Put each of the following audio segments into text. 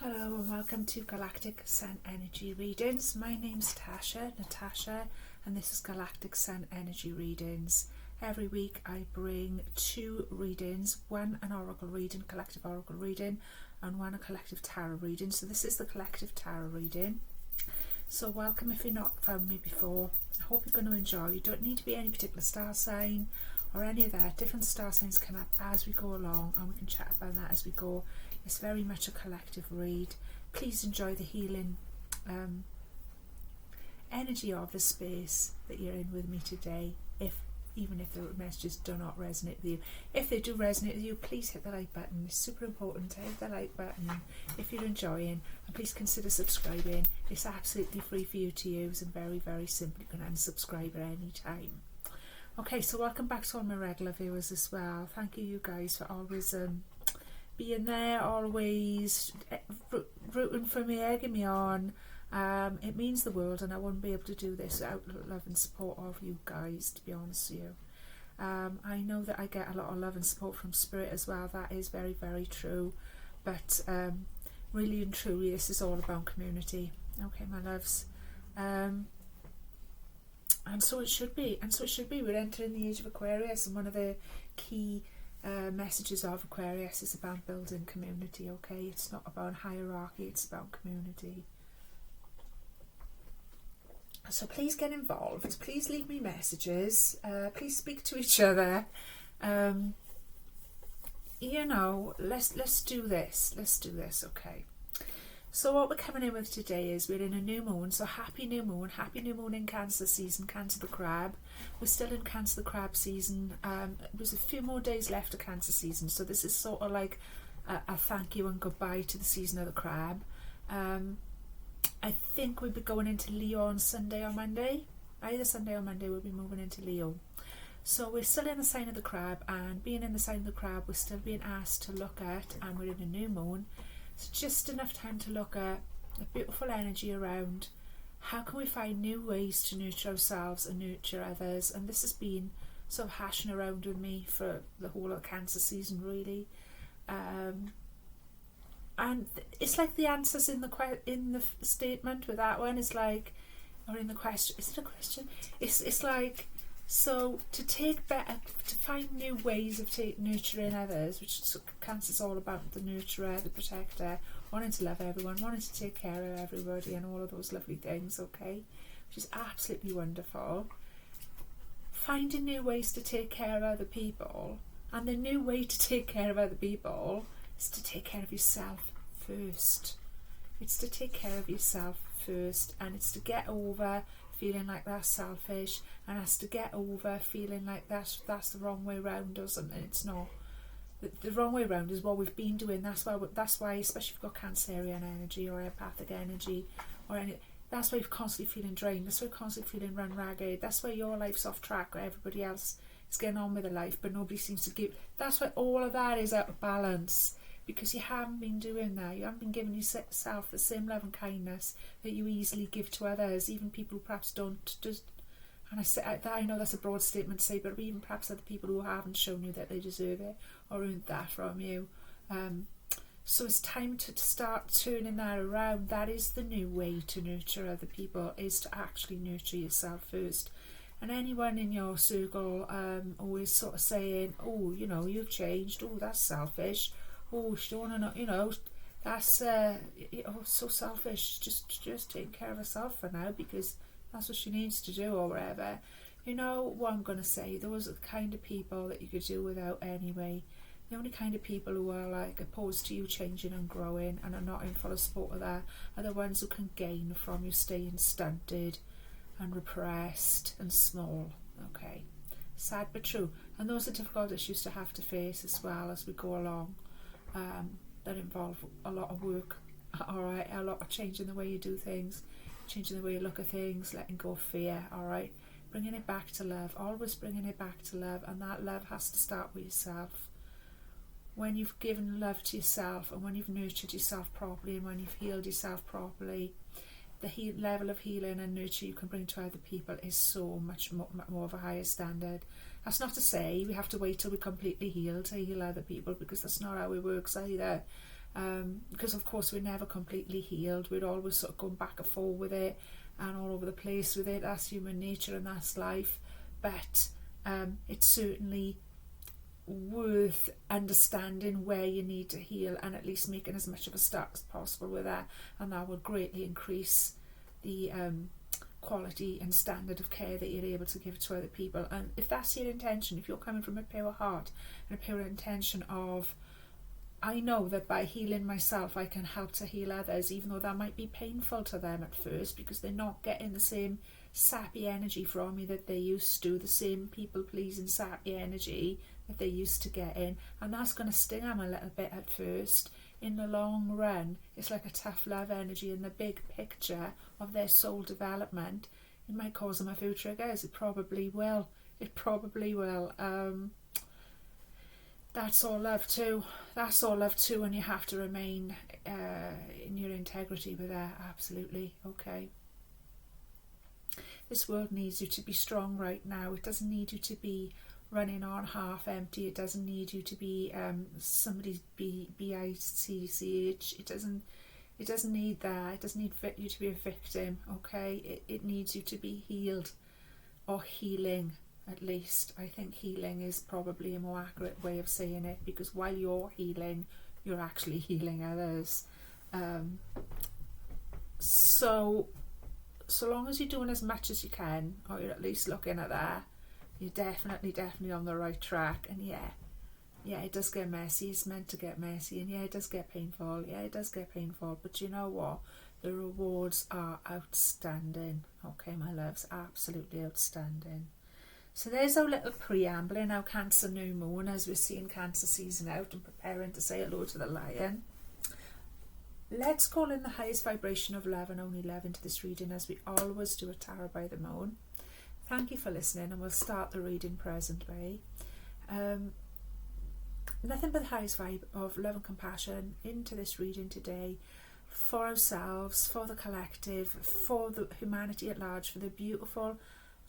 Hello and welcome to Galactic Sun Energy Readings. My name's Natasha, and this is Galactic Sun Energy Readings. Every week I bring two readings, one an oracle reading, collective oracle reading, and one a collective tarot reading. So this is the collective tarot reading. So welcome if you've not found me before. I hope you're going to enjoy. You don't need to be any particular star sign or any of that. Different star signs come up as we go along, and we can chat about that as we go. It's very much a collective read. Please enjoy the healing energy of the space that you're in with me today, even if the messages do not resonate with you. If they do resonate with you, please hit the like button. It's super important to hit the like button if you're enjoying, and please consider subscribing. It's absolutely free for you to use and very, very simple. You can unsubscribe at any time. Okay, so welcome back to all my regular viewers as well. Thank you guys for always being there, always rooting for me, egging me on. It means the world, and I wouldn't be able to do this without love and support of you guys, to be honest with you. I know that I get a lot of love and support from Spirit as well. That is very, very true. But really and truly, this is all about community. Okay, my loves. And so it should be. And so it should be. We're entering the age of Aquarius, and one of the key messages of Aquarius is about building community. Okay, it's not about hierarchy, it's about community. So please get involved, please leave me messages, please speak to each other. You know, let's do this. Okay, so what we're coming in with today is we're in a new moon. So happy new moon in Cancer season, Cancer the Crab. We're still in Cancer the Crab season. There's a few more days left of Cancer season, so this is sort of like a thank you and goodbye to the season of the Crab. I think we'll be going into Leo on Sunday or Monday. Either Sunday or Monday we'll be moving into Leo. So we're still in the sign of the Crab, and being in the sign of the Crab, we're still being asked to look at, and we're in a new moon. It's just enough time to look at a beautiful energy around how can we find new ways to nurture ourselves and nurture others. And this has been sort of hashing around with me for the whole of Cancer season, really. And it's like the answers in the statement with that one is like, or in the question, is it a question? It's like, so to find new ways of nurturing others, which Cancer's all about, the nurturer, the protector, wanting to love everyone, wanting to take care of everybody, and all of those lovely things. Okay, which is absolutely wonderful. Finding new ways to take care of other people, and the new way to take care of other people is to take care of yourself first. It's to take care of yourself first, and it's to get over feeling like that's selfish, and has to get over feeling like that's the wrong way round or something. It's not. The wrong way round is what we've been doing. That's why, especially if you've got Cancerian energy or empathic energy or any, that's why you're constantly feeling drained. That's why you're constantly feeling run ragged. That's why your life's off track, where everybody else is getting on with their life, but nobody seems to give. That's why all of that is out of balance. Because you haven't been doing that. You haven't been giving yourself the same love and kindness that you easily give to others, even people who perhaps don't. And I know that's a broad statement to say, but even perhaps other people who haven't shown you that they deserve it or earned that from you. So it's time to start turning that around. That is the new way to nurture other people, is to actually nurture yourself first. And anyone in your circle always sort of saying, oh, you know, you've changed. Oh, that's selfish. Oh, she don't want to know, you know, that's so selfish. Just taking care of herself for now because that's what she needs to do or whatever. You know what I'm going to say? Those are the kind of people that you could do without anyway. The only kind of people who are like opposed to you changing and growing and are not in full support of that are the ones who can gain from you staying stunted and repressed and small. Okay, sad but true. And those are difficult issues to have to face as well as we go along. That involve a lot of work, alright, a lot of changing the way you do things, changing the way you look at things, letting go of fear, alright, bringing it back to love, always bringing it back to love, and that love has to start with yourself. When you've given love to yourself, and when you've nurtured yourself properly, and when you've healed yourself properly, the level of healing and nurture you can bring to other people is so much more of a higher standard. That's not to say we have to wait till we're completely healed to heal other people, because that's not how it works either. because of course we're never completely healed. We're always sort of going back and forth with it and all over the place with it. That's human nature and that's life. But it's certainly worth understanding where you need to heal and at least making as much of a start as possible with that, and that would greatly increase the quality and standard of care that you're able to give to other people. And if that's your intention, if you're coming from a pure heart and a pure intention of, I know that by healing myself I can help to heal others, even though that might be painful to them at first because they're not getting the same sappy energy from me that they used to, the same people pleasing sappy energy that they used to get in, and that's going to sting them a little bit at first. In the long run, it's like a tough love energy. In the big picture of their soul development, it might cause them a few triggers. It probably will. That's all love too. That's all love too, and you have to remain in your integrity with that. Absolutely. Okay. This world needs you to be strong right now. It doesn't need you to be running on half empty. It doesn't need you to be somebody's BICCH. It doesn't need that. It doesn't need you to be a victim. Okay, it needs you to be healed, or healing at least. I think healing is probably a more accurate way of saying it, because while you're healing, you're actually healing others. So long as you're doing as much as you can, or you're at least looking at that, you're definitely on the right track. And yeah, it does get messy. It's meant to get messy, and yeah, it does get painful. But you know what? The rewards are outstanding. Okay, my loves, absolutely outstanding. So there's our little preamble in our Cancer new moon as we're seeing Cancer season out and preparing to say hello to the lion. Let's call in the highest vibration of love and only love into this reading, as we always do at Tarot by the Moon. Thank you for listening, and we'll start the reading presently. Nothing but the highest vibe of love and compassion into this reading today, for ourselves, for the collective, for the humanity at large, for the beautiful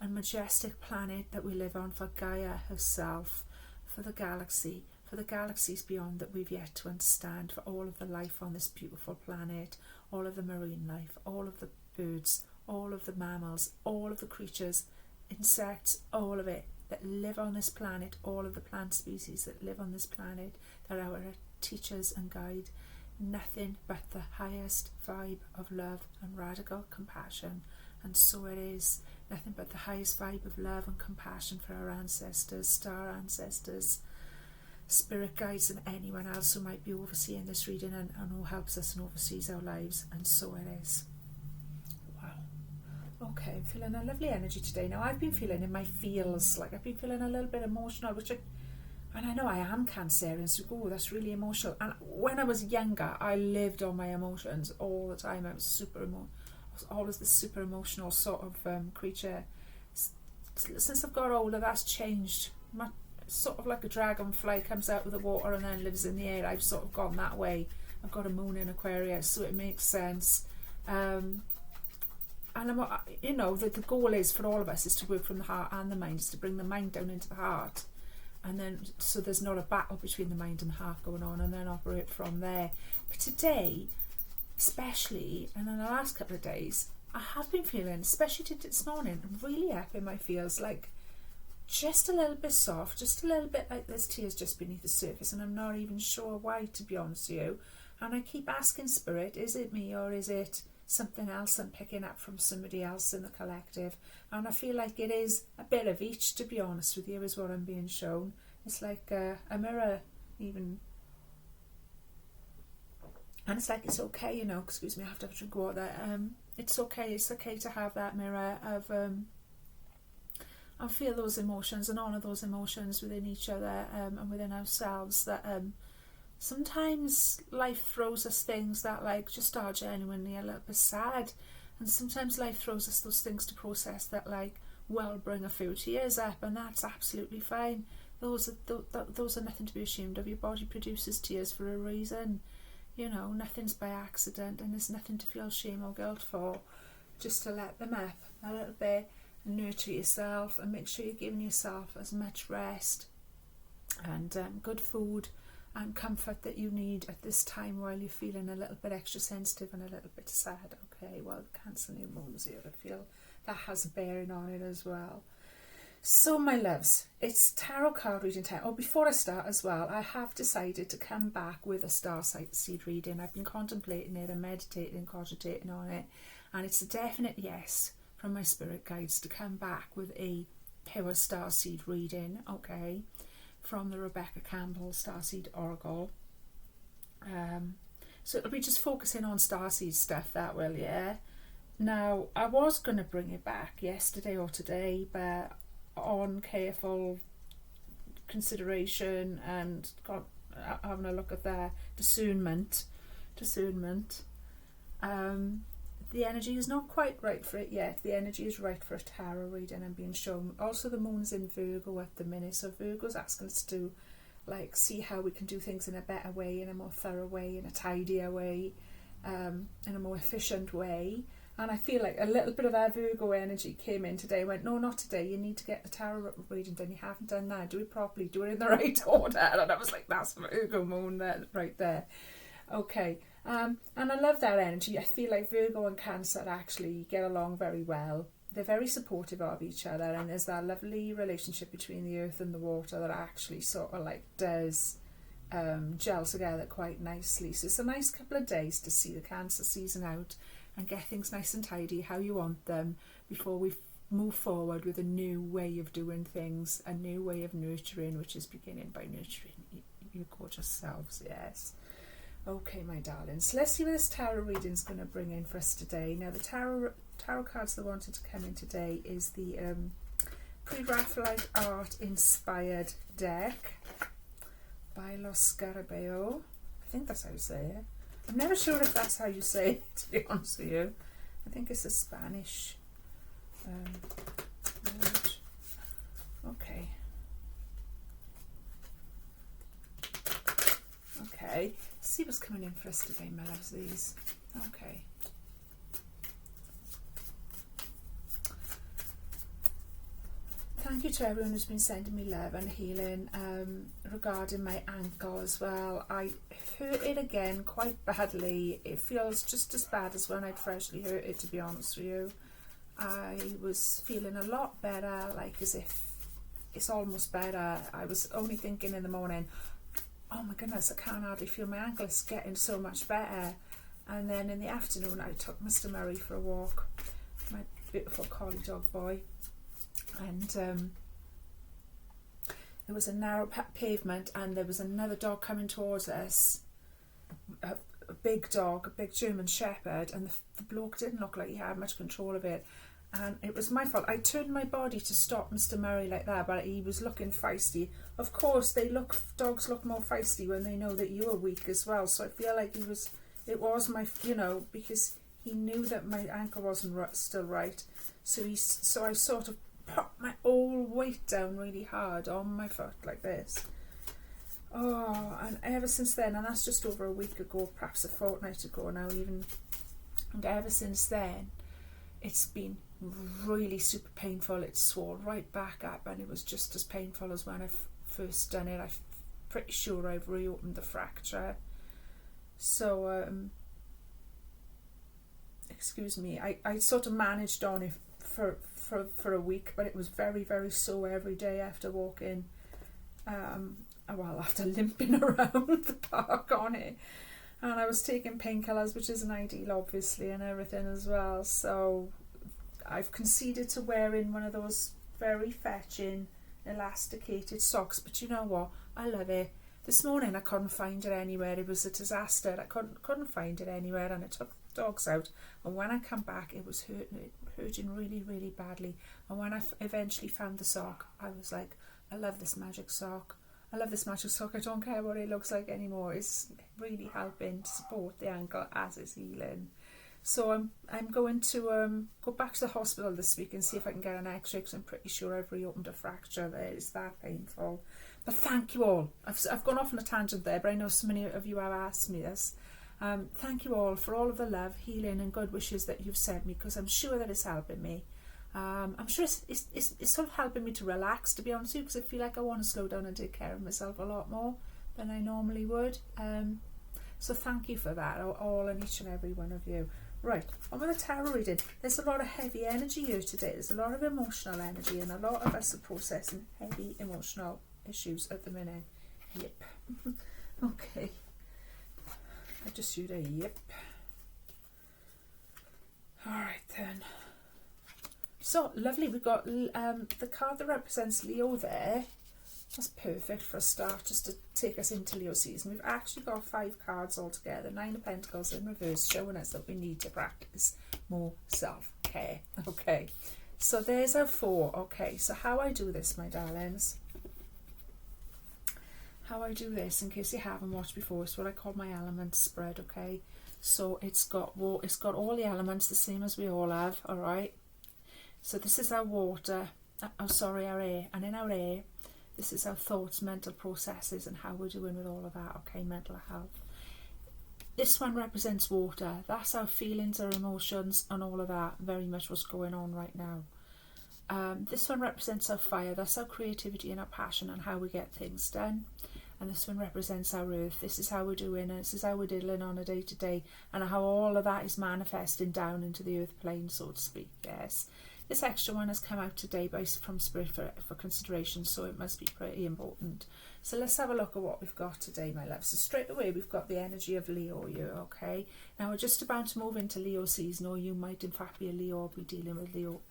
and majestic planet that we live on, for Gaia herself, for the galaxy, for the galaxies beyond that we've yet to understand, for all of the life on this beautiful planet, all of the marine life, all of the birds, all of the mammals, all of the creatures, insects, all of it that live on this planet, all of the plant species that live on this planet, that are our teachers and guide. Nothing but the highest vibe of love and radical compassion, and so it is. Nothing but the highest vibe of love and compassion for our ancestors, star ancestors, spirit guides, and anyone else who might be overseeing this reading and who helps us and oversees our lives, and so it is. Okay, I'm feeling a lovely energy today. Now, I've been feeling in my feels, like I've been feeling a little bit emotional, and I know I am Cancerian, so that's really emotional. And when I was younger, I lived on my emotions all the time. I was always this super emotional sort of creature. Since I've got older, that's changed. Sort of like a dragonfly comes out of the water and then lives in the air. I've sort of gone that way. I've got a moon in Aquarius, so it makes sense. And the goal is for all of us is to work from the heart and the mind, is to bring the mind down into the heart, and then so there's not a battle between the mind and the heart going on, and then operate from there. But today, especially, and in the last couple of days, I have been feeling, especially this morning, really up in my feels, like just a little bit soft, just a little bit like there's tears just beneath the surface, and I'm not even sure why, to be honest with you. And I keep asking Spirit, is it me or is it something else I'm picking up from somebody else in the collective? And I feel like it is a bit of each, to be honest with you, is what I'm being shown. It's like a mirror even, and it's like, it's okay, excuse me, I have to have a drink of water. It's okay to have that mirror of and feel those emotions and honour those emotions within each other, and within ourselves, that sometimes life throws us things that like just are genuinely a little bit sad, and sometimes life throws us those things to process that like will bring a few tears up, and that's absolutely fine. Those are nothing to be ashamed of. Your body produces tears for a reason. Nothing's by accident, and there's nothing to feel shame or guilt for. Just to let them up a little bit, nurture yourself, and make sure you're giving yourself as much rest and good food and comfort that you need at this time while you're feeling a little bit extra sensitive and a little bit sad. Okay, well, Cancer new moon's here. I feel that has a bearing on it as well. So, my loves, it's tarot card reading time. Oh, before I start as well, I have decided to come back with a starseed reading. I've been contemplating it and meditating, cogitating on it, and it's a definite yes from my spirit guides to come back with a pure starseed reading, okay, from the Rebecca Campbell Starseed Oracle. So it'll be just focusing on starseed stuff, that will, yeah. Now, I was going to bring it back yesterday or today, but on careful consideration and having a look at their discernment, the energy is not quite right for it yet. The energy is right for a tarot reading. I'm being shown. Also, the moon's in Virgo at the minute, so Virgo's asking us to like see how we can do things in a better way, in a more thorough way, in a tidier way, in a more efficient way. And I feel like a little bit of that Virgo energy came in today. Went, no, not today. You need to get the tarot reading done. You haven't done that. Do it properly. Do it in the right order. And I was like, that's Virgo moon there, right there. Okay. And I love that energy. I feel like Virgo and Cancer actually get along very well. They're very supportive of each other. And there's that lovely relationship between the earth and the water that actually sort of like does gel together quite nicely. So it's a nice couple of days to see the Cancer season out and get things nice and tidy how you want them before we move forward with a new way of doing things, a new way of nurturing, which is beginning by nurturing your gorgeous selves. Yes. Okay, my darlings, let's see what this tarot reading is going to bring in for us today. Now, the tarot cards that wanted to come in today is the Pre-Raphaelite Art Inspired Deck by Los Scarabeo. I think that's how you say it. I'm never sure if that's how you say it, to be honest with you. I think it's a Spanish word. Okay. Okay. Let's see what's coming in for us today, my loves, these. Okay. Thank you to everyone who's been sending me love and healing regarding my ankle as well. I hurt it again quite badly. It feels just as bad as when I'd freshly hurt it, to be honest with you. I was feeling a lot better, like as if it's almost better. I was only thinking in the morning, oh my goodness, I can't hardly feel my ankle. It's getting so much better. And then in the afternoon, I took Mr. Murray for a walk, my beautiful collie dog boy. And there was a narrow pavement and there was another dog coming towards us, a big dog, a big German Shepherd, and the bloke didn't look like he had much control of it, and it was my fault. I turned my body to stop Mr. Murray like that, but he was looking feisty. Of course, dogs look more feisty when they know that you are weak as well, so I feel like it was my, because he knew that my ankle wasn't still right, so I sort of put my whole weight down really hard on my foot like this. Oh, and ever since then, and that's just over a week ago, perhaps a fortnight ago now even, and ever since then it's been really super painful. It swelled right back up and it was just as painful as when I first done it. I'm pretty sure I've reopened the fracture. So excuse me, I sort of managed on it for a week, but it was very, very sore every day after walking, after limping around the park on it, and I was taking painkillers, which isn't ideal obviously, and everything as well. So I've conceded to wearing one of those very fetching elasticated socks, but you know what, I love it. This morning I couldn't find it anywhere. It was a disaster. I couldn't find it anywhere, and I took the dogs out, and when I come back it was hurting really, really badly. And when I eventually found the sock, I was like, I love this magic sock. I don't care what it looks like anymore. It's really helping to support the ankle as it's healing. So I'm going to go back to the hospital this week and see if I can get an x-ray, because I'm pretty sure I've reopened a fracture there. It's that painful. But thank you all. I've gone off on a tangent there, but I know so many of you have asked me this. Thank you all for all of the love, healing and good wishes that you've sent me, because I'm sure that it's helping me. I'm sure it's sort of helping me to relax, to be honest with you, because I feel like I want to slow down and take care of myself a lot more. than I normally would. So thank you for that, all and each and every one of you. Right, on with the tarot reading. There's a lot of heavy energy here today. There's a lot of emotional energy, and a lot of us are processing heavy emotional issues at the minute. Yep. Okay. I just used a yep. Alright then. So, lovely. We've got the card that represents Leo there. That's perfect for a start, just to take us into Leo season. We've actually got 5 cards altogether. 9 of Pentacles in reverse, showing us that we need to practice more self-care. Okay, so there's our 4. Okay, so how I do this, my darlings. How I do this, in case you haven't watched before, is what I call my element spread. Okay, so it's got all the elements the same as we all have. All right. So this is our water. Our air, and in our air, this is our thoughts, mental processes, and how we're doing with all of that. Okay, mental health. This one represents water. That's our feelings, our emotions, and all of that. Very much what's going on right now. This one represents our fire. That's our creativity and our passion and how we get things done. And this one represents our earth. This is how we're doing, and this is how we're dealing on a day-to-day, and how all of that is manifesting down into the earth plane, so to speak. Yes. This extra one has come out today from Spirit for consideration, so it must be pretty important. So let's have a look at what we've got today, my love. So straight away, we've got the energy of Leo here, okay? Now, we're just about to move into Leo season, or you might, in fact, be a Leo or be dealing with Leo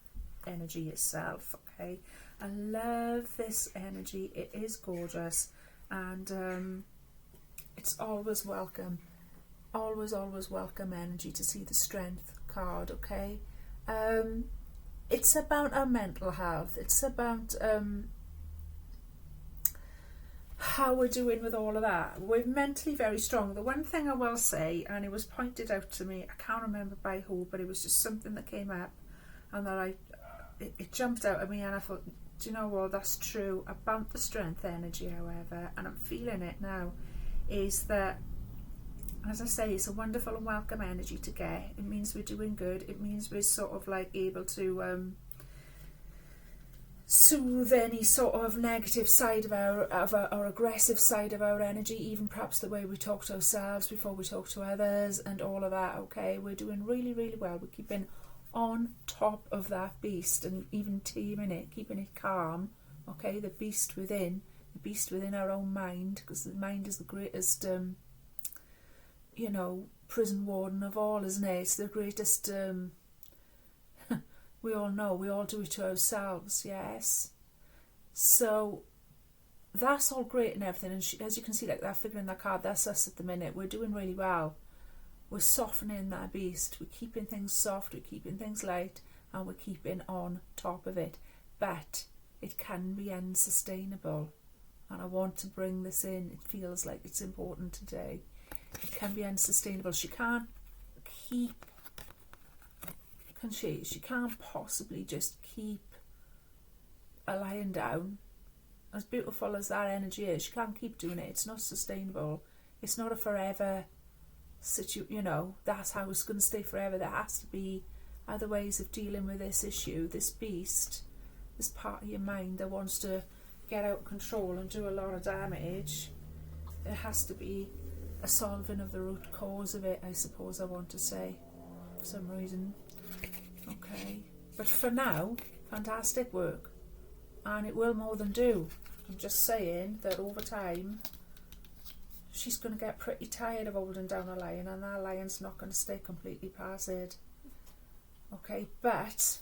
energy itself, okay? I love this energy. It is gorgeous, and it's always welcome. Always welcome energy to see the Strength card, okay? It's about our mental health. It's about how we're doing with all of that. We're mentally very strong. The one thing I will say, and it was pointed out to me, I can't remember by who, but it was just something that came up, and that it jumped out at me, and I thought, do you know what, that's true about the Strength energy, however, and I'm feeling it now, is that, as I say, it's a wonderful and welcome energy to get. It means we're doing good. It means we're sort of like able to soothe any sort of negative side of our aggressive side of our energy, even perhaps the way we talk to ourselves before we talk to others, and all of that. Okay, we're doing really well. We're keeping on top of that beast, and even taming it, keeping it calm. Okay, the beast within our own mind, because the mind is the greatest prison warden of all, isn't it? It's the greatest, we all know, we all do it to ourselves, yes? So, that's all great and everything, and as you can see, like that figure in that card, that's us at the minute. We're doing really well. We're softening that beast. We're keeping things soft, we're keeping things light, and we're keeping on top of it. But it can be unsustainable, and I want to bring this in. It feels like it's important today. It can be unsustainable. She can't keep, can she? She can't possibly just keep lying down. As beautiful as that energy is, she can't keep doing it. It's not sustainable. It's not a forever that's how it's going to stay forever. There has to be other ways of dealing with this issue, this beast, this part of your mind that wants to get out of control and do a lot of damage. There has to be a solving of the root cause of it, I suppose I want to say, for some reason. Okay, but for now, fantastic work, and it will more than do. I'm just saying that over time she's going to get pretty tired of holding down a lion, and that lion's not going to stay completely passive. Okay, but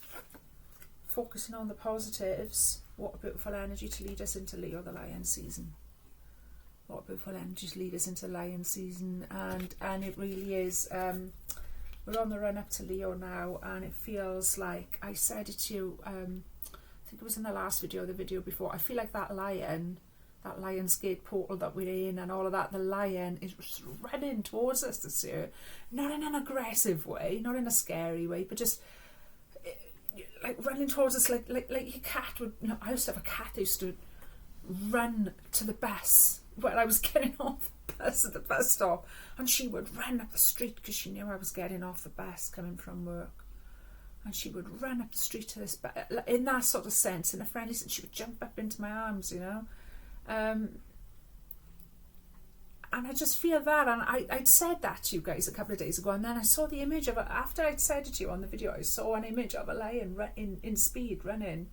focusing on the positives, what a beautiful energy to lead us into Leo the Lion season. What beautiful energies lead us into Lion season, and it really is. We're on the run up to Leo now, and it feels like, I said it to you, I think it was in the last video, the video before, I feel like that Lionsgate portal that we're in and all of that, the lion is running towards us this year, not in an aggressive way, not in a scary way, but just like running towards us, like your cat would. I used to have a cat that used to run to the bus when I was getting off the bus at the bus stop, and she would run up the street because she knew I was getting off the bus coming from work, and she would run up the street to this bus in that sort of sense, in a friendly sense. She would jump up into my arms, And I just feel that, and I'd said that to you guys a couple of days ago, and then I saw the image of it, after I'd said it to you on the video, I saw an image of a lion in speed running.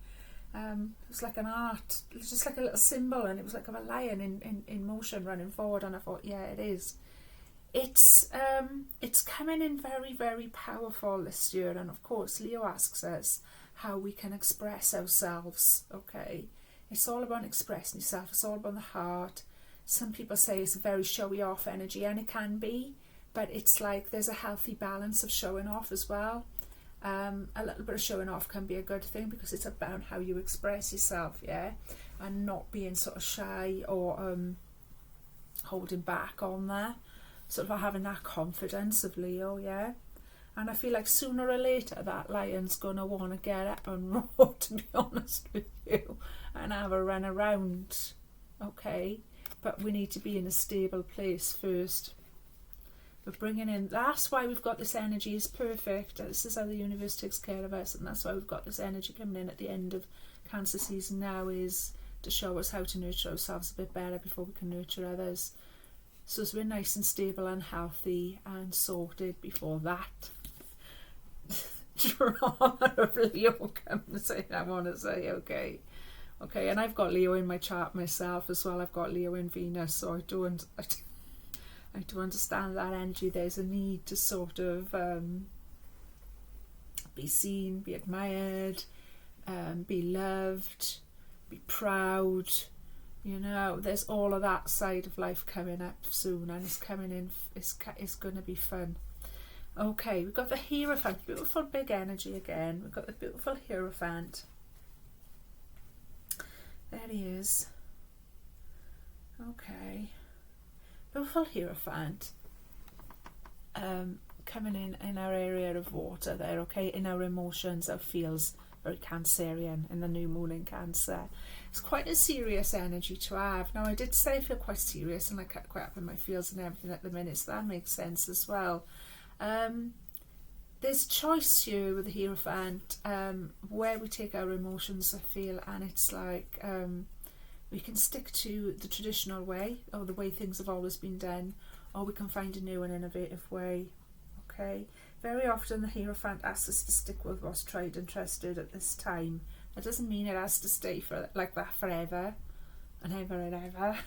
It was like an art, it was just like a little symbol, and it was like of a lion in motion running forward, and I thought, yeah, it is. It's coming in very, very powerful this year, and of course Leo asks us how we can express ourselves, okay? It's all about expressing yourself, it's all about the heart. Some people say it's a very showy off energy, and it can be, but it's like there's a healthy balance of showing off as well. A little bit of showing off can be a good thing because it's about how you express yourself, yeah, and not being sort of shy or holding back on there, sort of having that confidence of Leo, yeah. And I feel like sooner or later that lion's gonna want to get up and roar, to be honest with you, and have a run around, okay. But we need to be in a stable place first. We're bringing in, that's why we've got this energy is perfect. This is how the universe takes care of us, and that's why we've got this energy coming in at the end of Cancer season now, is to show us how to nurture ourselves a bit better before we can nurture others. So as we're nice and stable and healthy and sorted before that drama of Leo comes in, I want to say, okay, and I've got Leo in my chart myself as well. I've got Leo in Venus, so I do understand that energy. There's a need to sort of be seen, be admired, be loved, be proud. You know, there's all of that side of life coming up soon, and it's coming in. It's going to be fun. Okay, we've got the Hierophant, beautiful big energy again. We've got the beautiful Hierophant. There he is. Okay. Beautiful Hierophant. Coming in our area of water there, okay, in our emotions, our feels, very Cancerian in the new moon in Cancer. It's quite a serious energy to have. Now, I did say I feel quite serious and I get quite up in my feels and everything at the minute, so that makes sense as well. There's choice here with the Hierophant, where we take our emotions, I feel, and it's like we can stick to the traditional way, or the way things have always been done, or we can find a new and innovative way, okay? Very often the Hierophant asks us to stick with what's tried and trusted at this time. That doesn't mean it has to stay for like that forever and ever and ever.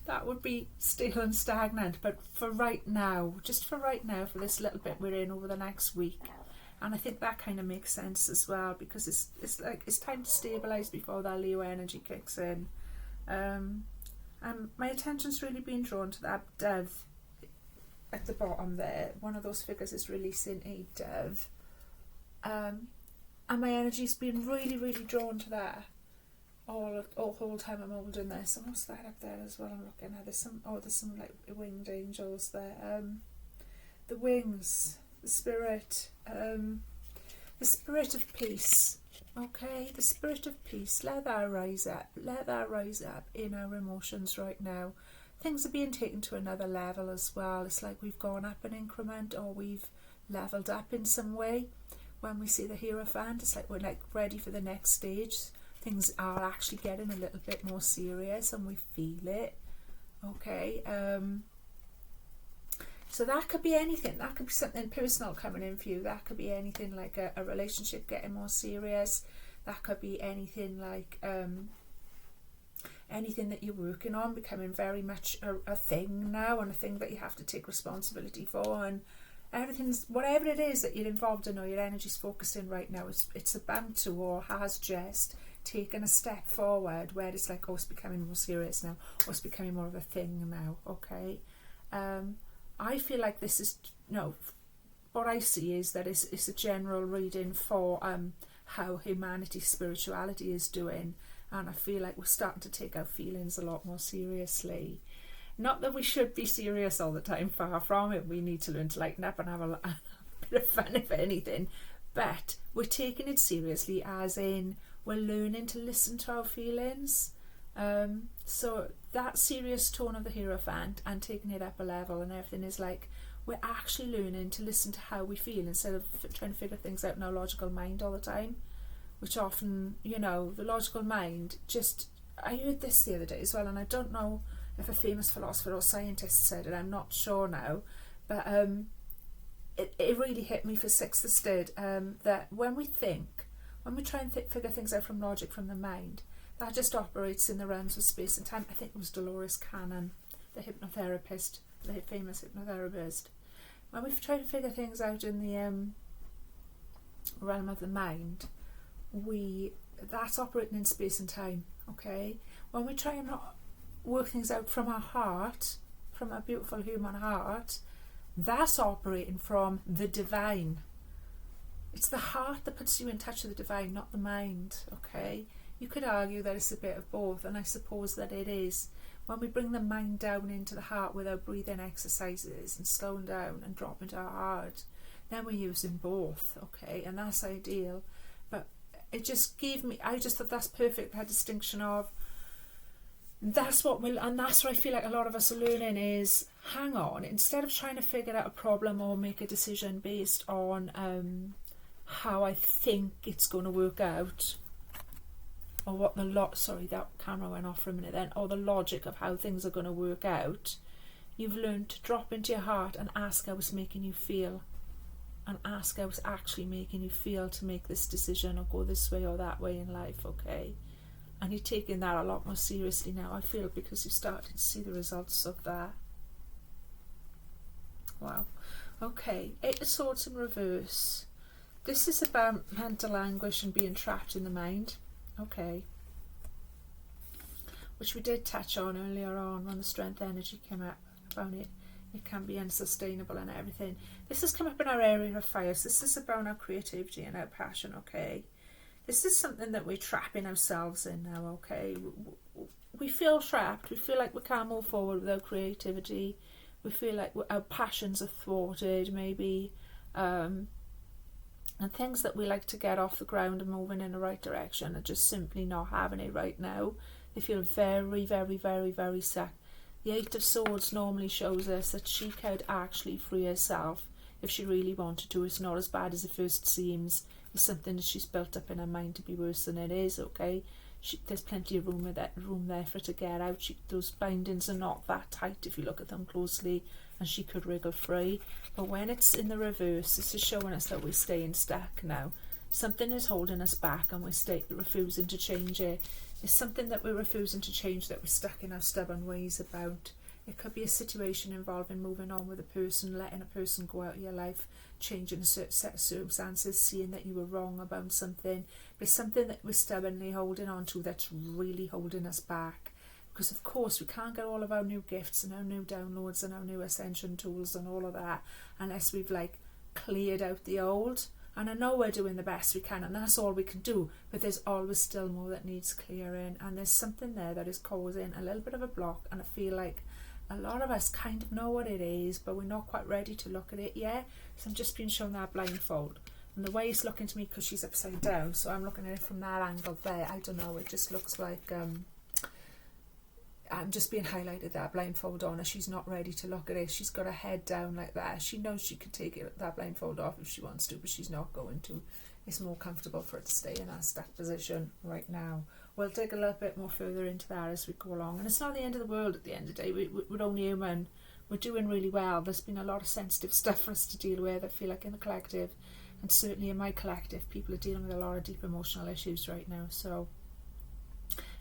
That would be stale and stagnant, but for right now, just for right now, for this little bit we're in over the next week, and I think that kind of makes sense as well, because it's like it's time to stabilise before that Leo energy kicks in. And my attention's really been drawn to that dove at the bottom there. One of those figures is releasing a dove, and my energy's been really, really drawn to that. All whole time I'm holding this. And what's that up there as well? I'm looking at. There's some like winged angels there. The wings, the spirit of peace. Okay, the spirit of peace. Let that rise up. Let that rise up in our emotions right now. Things are being taken to another level as well. It's like we've gone up an increment, or we've leveled up in some way. When we see the Hierophant, it's like we're like ready for the next stage. Things are actually getting a little bit more serious, and we feel it. Okay, so that could be anything. That could be something personal coming in for you. That could be anything like a relationship getting more serious. That could be anything like anything that you're working on becoming very much a thing now, and a thing that you have to take responsibility for, and everything's, whatever it is that you're involved in or your energy's focused in right now, it's about to, or has just taken a step forward where it's like, oh, it's becoming more serious now, or it's becoming more of a thing now, okay? I feel like this is, what I see is that it's a general reading for how humanity's spirituality is doing, and I feel like we're starting to take our feelings a lot more seriously. Not that we should be serious all the time, far from it. We need to learn to lighten up and have a bit of fun, if anything, but we're taking it seriously, as in we're learning to listen to our feelings. So that serious tone of the Hierophant and taking it up a level and everything is like we're actually learning to listen to how we feel instead of trying to figure things out in our logical mind all the time, which often, the logical mind just, I heard this the other day as well, and I don't know if a famous philosopher or scientist said it, I'm not sure now, but it really hit me for six instead, that when we try and figure things out from logic, from the mind, that just operates in the realms of space and time. I think it was Dolores Cannon, the hypnotherapist, the famous hypnotherapist. When we try to figure things out in the realm of the mind, that's operating in space and time, okay? When we try and work things out from our heart, from our beautiful human heart, that's operating from the divine. It's the heart that puts you in touch with the divine, not the mind, okay? You could argue that it's a bit of both, and I suppose that it is. When we bring the mind down into the heart with our breathing exercises and slowing down and dropping to our heart, then we're using both, okay? And that's ideal. But it just gave me, I just thought that's perfect, that distinction of, that's what and that's what I feel like a lot of us are learning is, hang on, instead of trying to figure out a problem or make a decision based on how I think it's going to work out, or what sorry, that camera went off for a minute then, or the logic of how things are going to work out, you've learned to drop into your heart and ask how it's making you feel, and ask how it's actually making you feel to make this decision or go this way or that way in life, okay? And you're taking that a lot more seriously now, I feel, because you've started to see the results of that. Wow. Okay, Eight of Swords in reverse. This is about mental anguish and being trapped in the mind. Okay. Which we did touch on earlier on when the strength energy came up about it. It can be unsustainable and everything. This has come up in our area of fire. So this is about our creativity and our passion, okay? This is something that we're trapping ourselves in now, okay? We feel trapped. We feel like we can't move forward with our creativity. We feel like our passions are thwarted, maybe. And things that we like to get off the ground and moving in the right direction are just simply not having it right now. They feel very, very, very, very stuck. The Eight of Swords normally shows us that she could actually free herself if she really wanted to. It's not as bad as it first seems. It's something that she's built up in her mind to be worse than it is, okay? There's plenty of room there for her to get out. Those bindings are not that tight if you look at them closely, and she could wriggle free. But when it's in the reverse, this is showing us that we're staying stuck now. Something is holding us back and we're refusing to change it. It's something that we're refusing to change, that we're stuck in our stubborn ways about. It could be a situation involving moving on with a person, letting a person go out of your life, changing a certain set of circumstances, seeing that you were wrong about something. But it's something that we're stubbornly holding on to that's really holding us back. Because of course we can't get all of our new gifts and our new downloads and our new ascension tools and all of that unless we've cleared out the old. And I know we're doing the best we can, and that's all we can do, but there's always still more that needs clearing, and there's something there that is causing a little bit of a block. And I feel like a lot of us kind of know what it is, but we're not quite ready to look at it yet. So I'm just being shown that blindfold, and the way it's looking to me, because she's upside down, so I'm looking at it from that angle there. I don't know, it just looks like I'm just being highlighted, that blindfold on her. She's not ready to look at it. She's got her head down like that. She knows she could take that blindfold off if she wants to, but she's not going to. It's more comfortable for her to stay in that stuck position right now. We'll dig a little bit more further into that as we go along. And it's not the end of the world at the end of the day. We're only human. We're doing really well. There's been a lot of sensitive stuff for us to deal with, I feel like, in the collective. And certainly in my collective, people are dealing with a lot of deep emotional issues right now. So,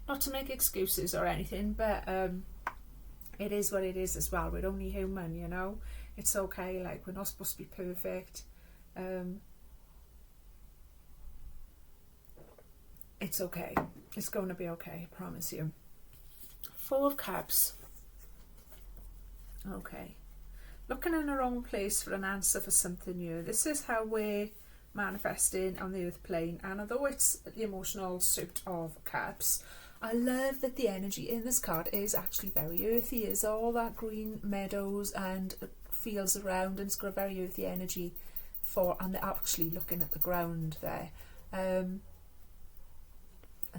not to make excuses or anything, but it is what it is as well. We're only human, you know. It's okay, we're not supposed to be perfect. It's okay. It's going to be okay, I promise you. Four of Cups. Okay. Looking in the wrong place for an answer for something new. This is how we're manifesting on the earth plane, and although it's the emotional suit of Cups, I love that the energy in this card is actually very earthy. It's all that green meadows and fields around, and it's got a very earthy energy and they're actually looking at the ground there.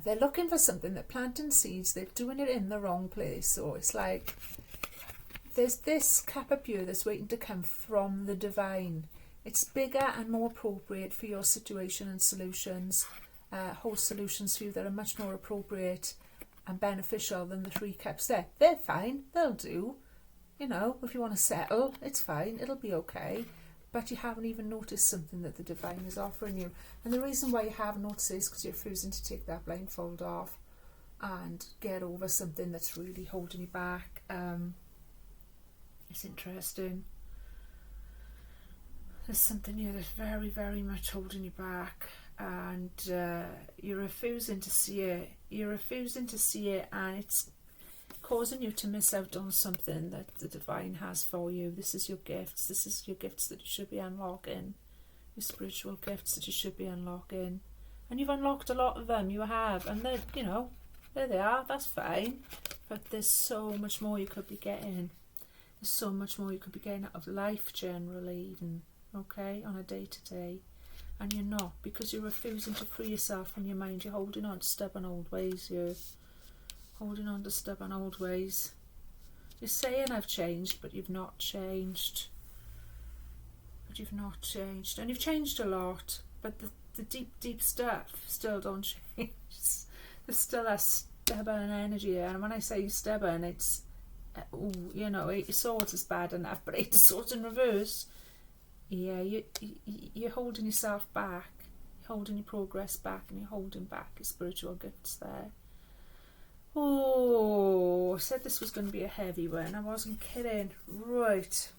They're looking for something, they're planting seeds, they're doing it in the wrong place. So it's like there's this cup up here that's waiting to come from the divine. It's bigger and more appropriate for your situation and solutions. Whole solutions for you that are much more appropriate and beneficial than the 3 cups there. They're fine, they'll do. You know, if you want to settle, it's fine, it'll be okay. But you haven't even noticed something that the divine is offering you. And the reason why you haven't noticed is because you're refusing to take that blindfold off and get over something that's really holding you back. It's interesting. There's something here that's very, very much holding you back, and you're refusing to see it. You're refusing to see it, and it's causing you to miss out on something that the divine has for you. This is your gifts. This is your gifts that you should be unlocking. Your spiritual gifts that you should be unlocking. And you've unlocked a lot of them. You have. And they're, you know, there they are. That's fine. But there's so much more you could be getting. There's so much more you could be getting out of life generally, even, okay, on a day-to-day. And you're not, because you're refusing to free yourself from your mind. You're holding on to stubborn old ways. You're holding on to stubborn old ways. You're saying I've changed, but you've not changed. But you've not changed. And you've changed a lot, but the deep, deep stuff still don't change. There's still a stubborn energy there. And when I say stubborn, it's, you know, 8 of Swords is bad enough, but 8 of Swords in reverse, yeah, you're holding yourself back. You're holding your progress back, and you're holding back your spiritual gifts there. Oh, I said this was going to be a heavy one. I wasn't kidding. Right.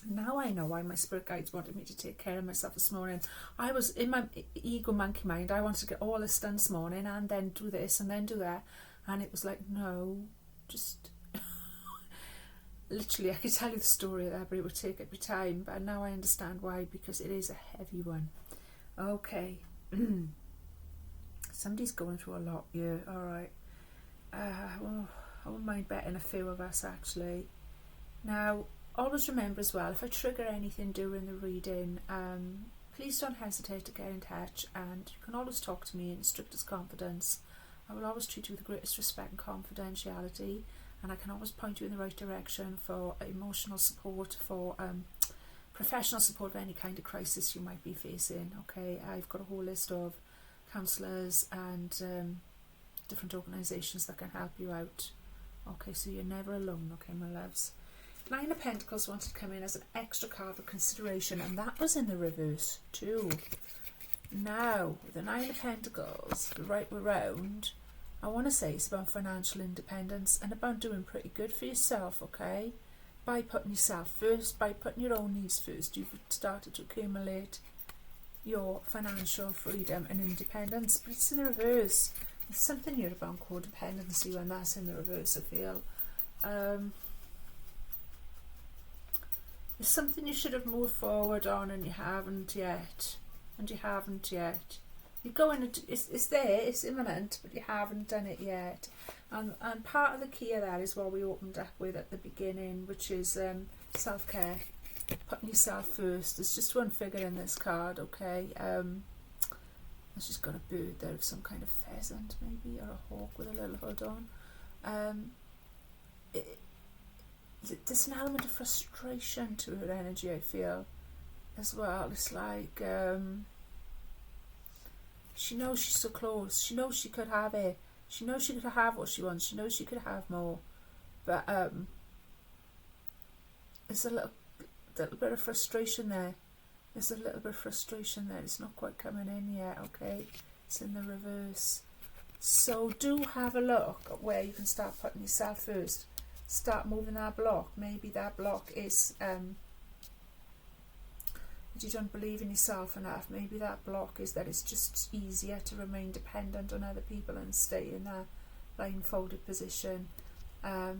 Now I know why my spirit guides wanted me to take care of myself this morning. I was in my ego monkey mind. I wanted to get all this done this morning and then do this and then do that. And it was like, no, just... Literally, I could tell you the story there, but it would take every time. But now I understand why, because it is a heavy one. Okay. Somebody's going through a lot here. Alright. Well, I wouldn't mind betting a few of us, actually. Now, always remember as well, if I trigger anything during the reading, please don't hesitate to get in touch, and you can always talk to me in strictest confidence. I will always treat you with the greatest respect and confidentiality, and I can always point you in the right direction for emotional support, for professional support of any kind of crisis you might be facing. Okay, I've got a whole list of counsellors and different organisations that can help you out. Okay, so you're never alone, okay, my loves. 9 of Pentacles wanted to come in as an extra card for consideration, and that was in the reverse too. Now, with the 9 of Pentacles, the right way round, I want to say it's about financial independence and about doing pretty good for yourself, okay? By putting yourself first, by putting your own needs first, you've started to accumulate your financial freedom and independence. But it's in the reverse. There's something here about codependency when that's in the reverse, I feel. There's something you should have moved forward on and you haven't yet. And you haven't yet. You're going to, it's there, it's imminent, but you haven't done it yet. And part of the key of that is what we opened up with at the beginning, which is self-care. Putting yourself first. There's just one figure in this card, okay? It's just got a bird there of some kind of pheasant, maybe, or a hawk with a little hood on. There's an element of frustration to her energy, I feel, as well. It's like she knows she's so close. She knows she could have it. She knows she could have what she wants. She knows she could have more. But there's a little bit of frustration there. There's a little bit of frustration there. It's not quite coming in yet, okay? It's in the reverse. So do have a look at where you can start putting yourself first. Start moving that block. Maybe that block is that you don't believe in yourself enough. Maybe that block is that it's just easier to remain dependent on other people and stay in that blindfolded position. Wow.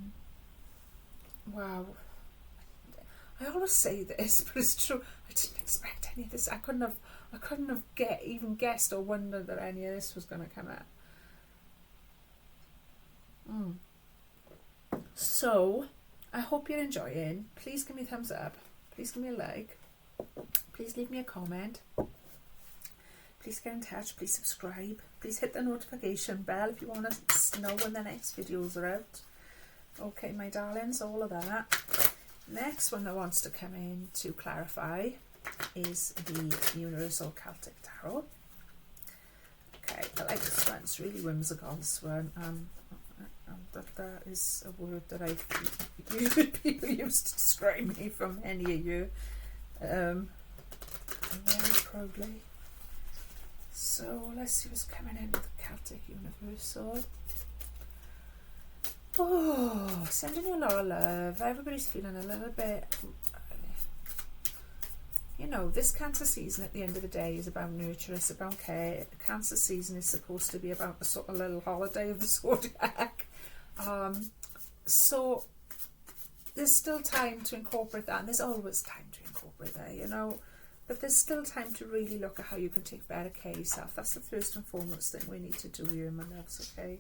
I always say this, but it's true. I didn't expect any of this. I couldn't have even guessed or wondered that any of this was going to come out. So, I hope you're enjoying. Please give me a thumbs up. Please give me a like. Please leave me a comment. Please get in touch. Please subscribe. Please hit the notification bell if you want to know when the next videos are out. Okay, my darlings, all of that. Next one that wants to come in to clarify is the Universal Celtic Tarot. Okay, I like this one. It's really whimsical, this one. That is a word that people used to describe me from many a year. Very proudly. So let's see what's coming in with the Celtic Universal. Oh, sending you a lot of love. Everybody's feeling a little bit, you know, this Cancer season at the end of the day is about nurture, it's about care. Cancer season is supposed to be about a sort of little holiday of the zodiac. So there's still time to incorporate that, and there's always time to incorporate that, you know, but there's still time to really look at how you can take better care of yourself. That's the first and foremost thing we need to do here, my loves, okay?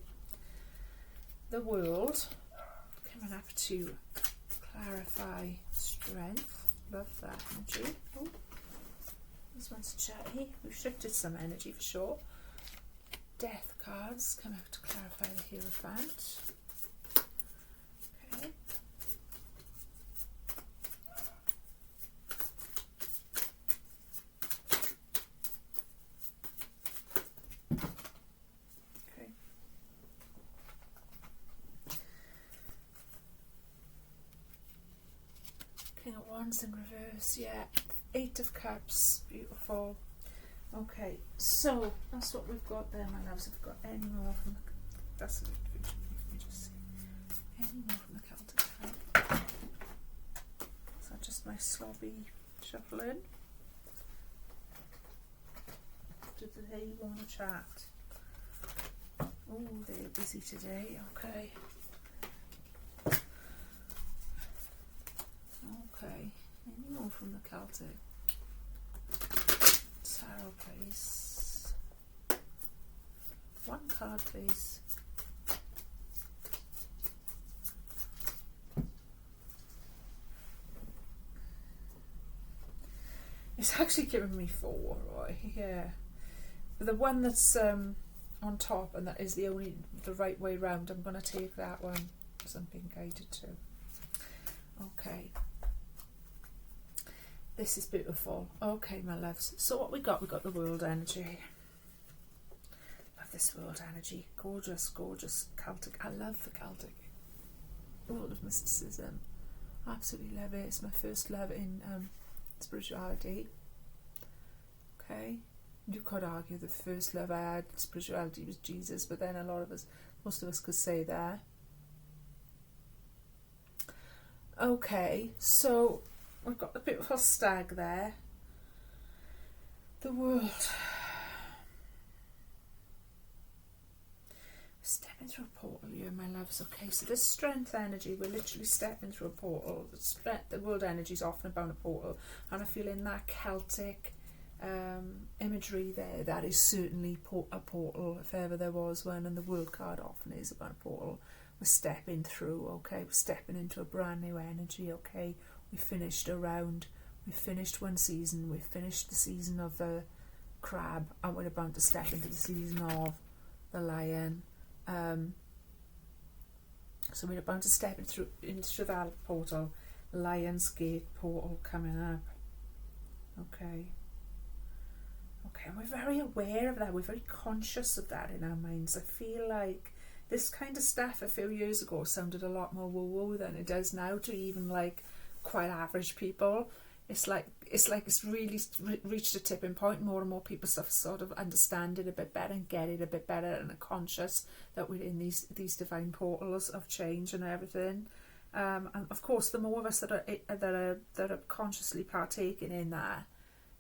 The World, coming up to clarify strength. Love that energy. Oh, this one's chatty. We've shifted some energy for sure. Death cards come up to clarify the Hierophant. Okay. Okay. King of Wands in reverse, yeah. 8 of Cups, beautiful. Okay, so that's what we've got there, my loves. Have we got any more from the... That's a bit future. Let me just see. Any more from the Celtic deck? Is that just my slobby shuffling? Do they want to chat? Oh, they're busy today. Okay. Okay. Any more from the Celtic? Tarot, please. One card, please. It's actually giving me 4, right? Yeah. The one that's on top, and that is the right way round, I'm going to take that one because I'm being guided to. Okay. This is beautiful. Okay, my loves. So what we got the World energy. Love this World energy. Gorgeous, gorgeous Celtic. I love the Celtic world of mysticism. Absolutely love it. It's my first love in spirituality. Okay. You could argue the first love I had in spirituality was Jesus, but then most of us could say that. Okay, so we've got the beautiful stag there. The World. Stepping through a portal here, my loves. Okay, so this strength energy, we're literally stepping through a portal. The World energy is often about a portal, and I feel in that Celtic imagery there, that is certainly a portal, if ever there was one, and the World card often is about a portal. We're stepping through, okay, we're stepping into a brand new energy, okay. We finished one season, we finished the season of the crab, and we're about to step into the season of the lion. So we're about to step into that portal, Lion's Gate portal coming up. Okay, and we're very aware of that, we're very conscious of that in our minds. I feel like this kind of stuff a few years ago sounded a lot more woo-woo than it does now to even like quite average people. It's like it's really reached a tipping point. More and more people sort of understand it a bit better and get it a bit better and are conscious that we're in these divine portals of change and everything. And of course, the more of us that are consciously partaking in that,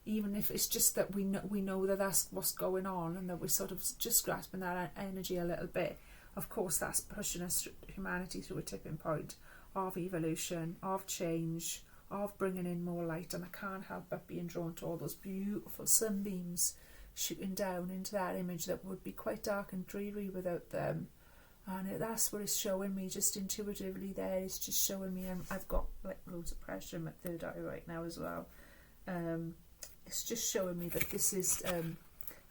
even if it's just that we know that that's what's going on and that we're sort of just grasping that energy a little bit. Of course, that's pushing us, humanity, through a tipping point of evolution, of change, of bringing in more light. And I can't help but being drawn to all those beautiful sunbeams shooting down into that image that would be quite dark and dreary without them. And that's what it's showing me, just intuitively there. It's just showing me I've got like loads of pressure in my third eye right now as well. It's just showing me that this is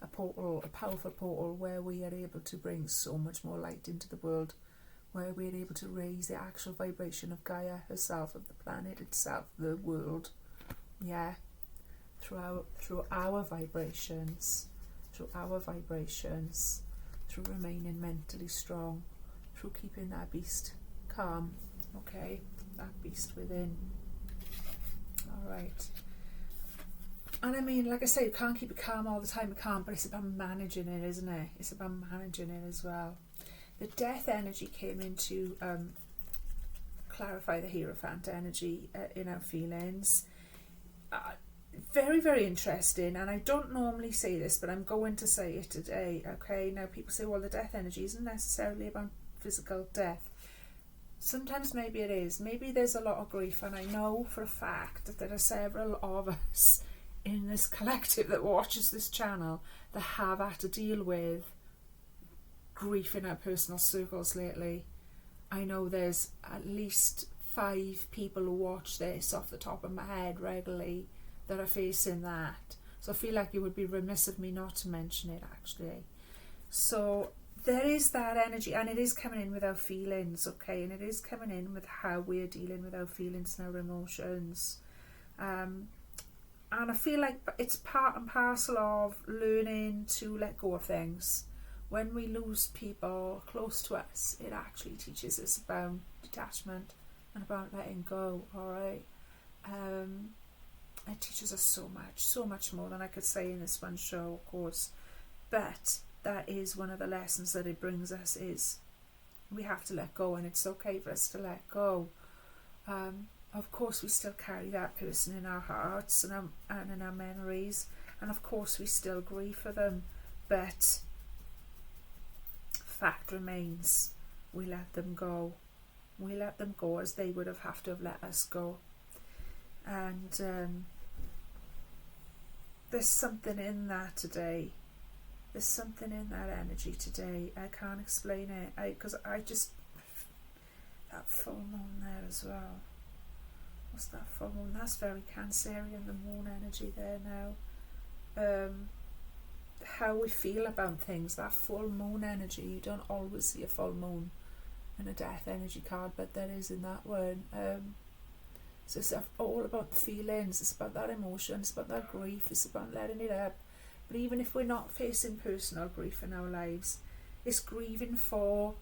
a portal, a powerful portal, where we are able to bring so much more light into the world, where we're able to raise the actual vibration of Gaia herself, of the planet itself, the world, yeah, through our vibrations, through our vibrations, through remaining mentally strong, through keeping that beast calm, okay, that beast within. All right. And I mean, like I say, you can't keep it calm all the time, you can't, but it's about managing it, isn't it? It's about managing it as well. The death energy came in to clarify the Hierophant energy in our feelings. Very, very interesting, and I don't normally say this, but I'm going to say it today, okay? Now, people say, well, the death energy isn't necessarily about physical death. Sometimes maybe it is. Maybe there's a lot of grief, and I know for a fact that there are several of us in this collective that watches this channel that have had to deal with grief in our personal circles lately. I know there's at least 5 people who watch this off the top of my head regularly that are facing that. So I feel like it would be remiss of me not to mention it, actually. So there is that energy, and it is coming in with our feelings, okay? And it is coming in with how we're dealing with our feelings and our emotions. And I feel like it's part and parcel of learning to let go of things. When we lose people close to us, it actually teaches us about detachment and about letting go, alright? It teaches us so much more than I could say in this one show, of course. But that is one of the lessons that it brings us, is we have to let go, and it's okay for us to let go. Of course, we still carry that person in our hearts and in our memories, and of course we still grieve for them, but fact remains, we let them go. We let them go as they would have to have let us go. And there's something in that today. There's something in that energy today. I can't explain it. Because I just... That full moon there as well. What's that full moon? That's very Cancerian, the moon energy there now. How we feel about things. That full moon energy. You don't always see a full moon in a death energy card, but there is in that one. So it's all about the feelings, it's about that emotion, it's about that grief, it's about letting it up. But even if we're not facing personal grief in our lives, it's grieving for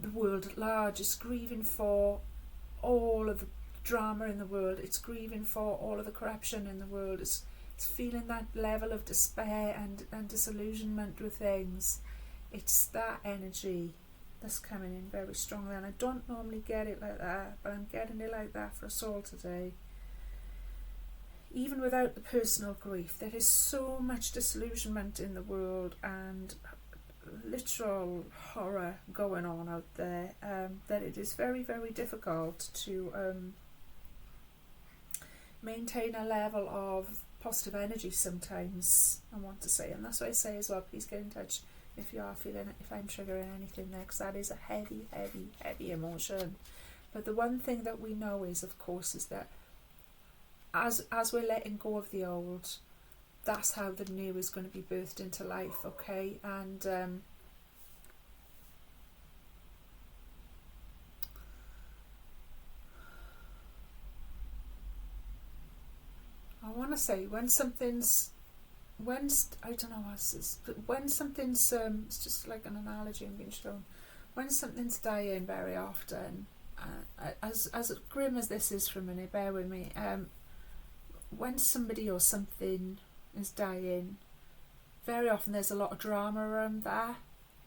the world at large, it's grieving for all of the drama in the world, it's grieving for all of the corruption in the world, it's feeling that level of despair and disillusionment with things. It's that energy that's coming in very strongly, and I don't normally get it like that, but I'm getting it like that for us all today. Even without the personal grief, there is so much disillusionment in the world and literal horror going on out there, that it is very, very difficult to maintain a level of positive energy sometimes, I want to say. And that's what I say as well, please get in touch if you are feeling it, if I'm triggering anything there, because that is a heavy, heavy, heavy emotion. But the one thing that we know is, of course, is that as we're letting go of the old, that's how the new is going to be birthed into life, okay? And I want to say, when something's I don't know what this is, but when something's it's just like an analogy I'm being shown. When something's dying very often, as grim as this is for a minute, bear with me. When somebody or something is dying, very often there's a lot of drama around that.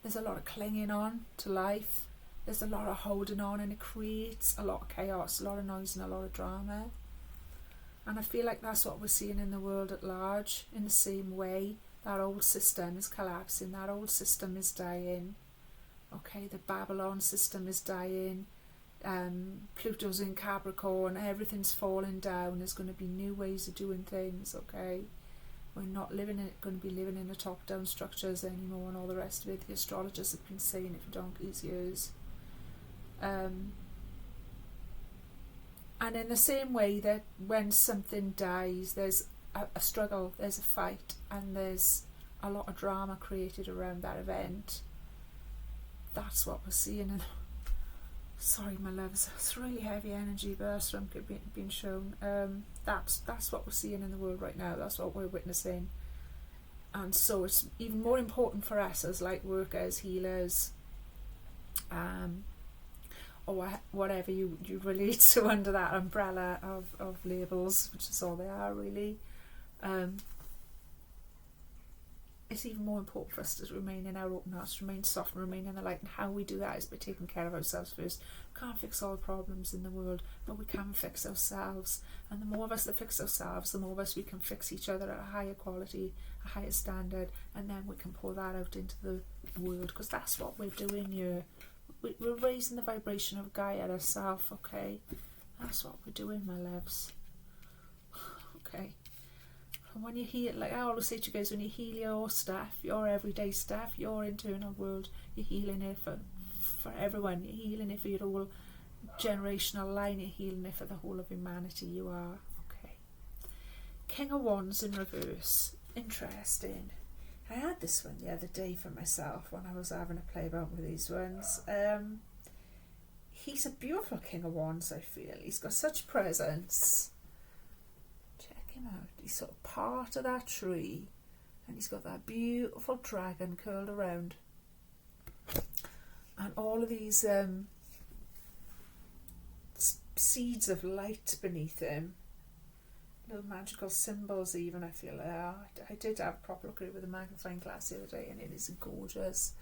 There's a lot of clinging on to life. There's a lot of holding on, and it creates a lot of chaos, a lot of noise, and a lot of drama. And I feel like that's what we're seeing in the world at large, in the same way. That old system is collapsing, that old system is dying. Okay, the Babylon system is dying, Pluto's in Capricorn, everything's falling down, there's going to be new ways of doing things, okay? We're not going to be living in the top-down structures anymore and all the rest of it. The astrologers have been saying it for donkey's years. And in the same way that when something dies, there's a struggle, there's a fight, and there's a lot of drama created around that event. That's what we're seeing. And sorry, my loves, it's really heavy energy, but that's what I'm being shown. That's what we're seeing in the world right now. That's what we're witnessing. And so it's even more important for us as light workers, healers, or whatever you relate to under that umbrella of labels, which is all they are really. It's even more important for us to remain in our open hearts, remain soft and remain in the light. And how we do that is by taking care of ourselves first. We can't fix all the problems in the world, but we can fix ourselves. And the more of us that fix ourselves, the more of us we can fix each other at a higher quality, a higher standard, and then we can pour that out into the world, because that's what we're doing here. We're raising the vibration of Gaia herself, okay? That's what we're doing, my loves. Okay. And when you heal, like I always say to you guys, when you heal your stuff, your everyday stuff, your internal world, you're healing it for everyone. You're healing it for your whole generational line. You're healing it for the whole of humanity. You are. Okay. King of Wands in reverse. Interesting. I had this one the other day for myself when I was having a play about with these ones. He's a beautiful King of Wands, I feel. He's got such presence. Him out. He's sort of part of that tree, and he's got that beautiful dragon curled around, and all of these seeds of light beneath him, little magical symbols even, I feel. I did have a proper look at it with a magnifying glass the other day, and it is gorgeous.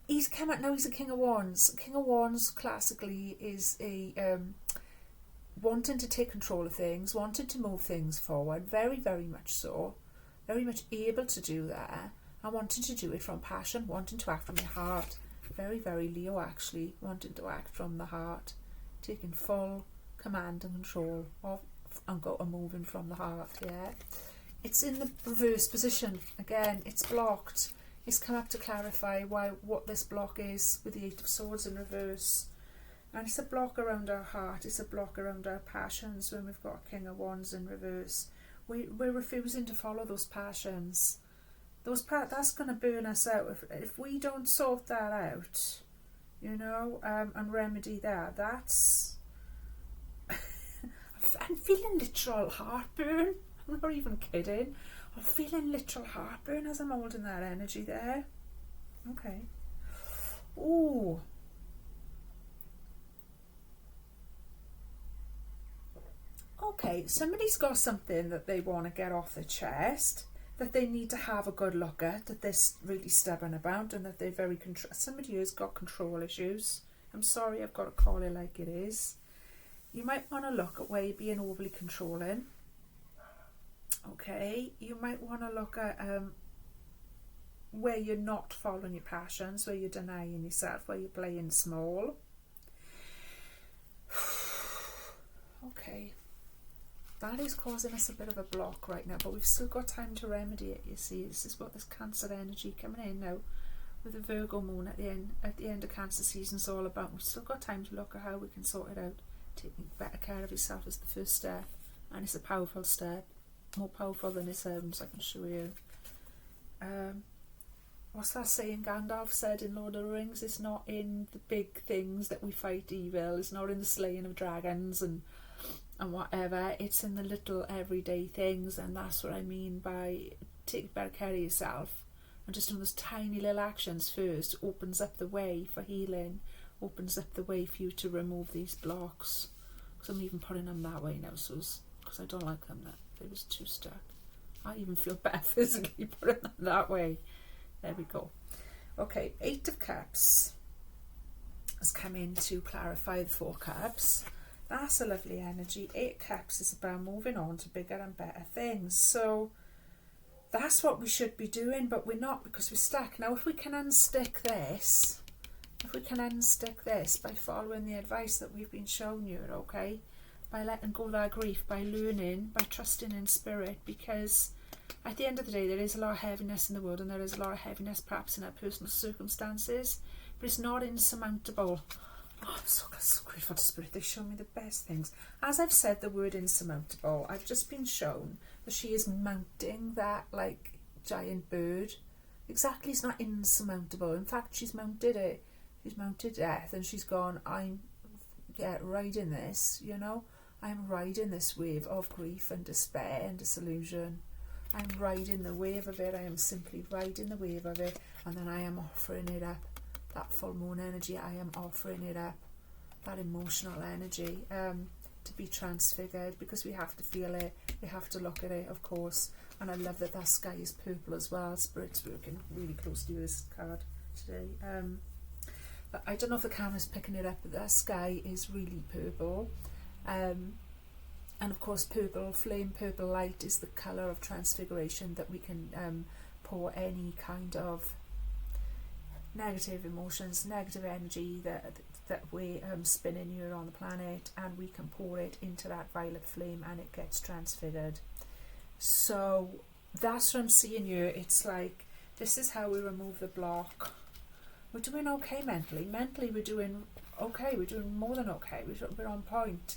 He's come out now. He's a King of Wands. King of Wands classically is a wanting to take control of things, wanting to move things forward, very, very much so, very much able to do that, and wanting to do it from passion, wanting to act from your heart. Very, very Leo, actually, wanting to act from the heart, taking full command and control of and moving from the heart. Yeah, it's in the reverse position again. It's blocked. It's come up to clarify what this block is with the Eight of Swords in reverse. And it's a block around our heart, it's a block around our passions when we've got King of Wands in reverse. We're refusing to follow those passions. That's going to burn us out. If we don't sort that out, you know, and remedy that, that's... I'm feeling literal heartburn. I'm not even kidding. I'm feeling literal heartburn as I'm holding that energy there. Okay. Ooh. Okay, somebody's got something that they want to get off their chest, that they need to have a good look at, that they're really stubborn about, and that they're very somebody who's got control issues. I'm sorry, I've got to call it like it is. You might want to look at where you're being overly controlling. Okay, you might want to look at where you're not following your passions, where you're denying yourself, where you're playing small. Okay. That is causing us a bit of a block right now, but we've still got time to remedy it, you see. This is what this Cancer energy coming in now with the Virgo moon at the end of Cancer season's all about. We've still got time to look at how we can sort it out. Taking better care of yourself is the first step, and it's a powerful step, more powerful than it sounds, I can show you. What's that saying Gandalf said in Lord of the Rings? It's not in the big things that we fight evil, it's not in the slaying of dragons and whatever, it's in the little everyday things. And that's what I mean by taking better care of yourself, and just doing those tiny little actions first opens up the way for healing, opens up the way for you to remove these blocks. Because I'm even putting them that way now, so because I don't like them, that they was too stuck. I even feel better physically putting them that way. There we go. Okay, Eight of Cups has come in to clarify the Four Cups. That's a lovely energy. Eight Cups is about moving on to bigger and better things. So that's what we should be doing, but we're not, because we're stuck. Now, if we can unstick this, by following the advice that we've been shown you, okay, by letting go of that grief, by learning, by trusting in spirit, because at the end of the day, there is a lot of heaviness in the world, and there is a lot of heaviness perhaps in our personal circumstances, but it's not insurmountable. Oh, I'm so grateful to Spirit. They show me the best things. As I've said the word insurmountable, I've just been shown that she is mounting that like giant bird. Exactly, it's not insurmountable. In fact, she's mounted it. She's mounted death, and she's gone, I'm riding this, you know. I'm riding this wave of grief and despair and disillusion. I'm riding the wave of it. I am simply riding the wave of it, and then I am offering it up. That full moon energy, I am offering it up. That emotional energy to be transfigured, because we have to feel it, we have to look at it, of course. And I love that that sky is purple as well. Spirit's working really closely with this card today. But I don't know if the camera's picking it up, but that sky is really purple. And of course purple, flame purple light is the colour of transfiguration, that we can pour any kind of negative emotions, negative energy that we're spinning here on the planet, and we can pour it into that violet flame and it gets transfigured. So that's what I'm seeing here. It's like, this is how we remove the block. We're doing okay mentally. Mentally we're doing okay. We're doing more than okay. We're on point.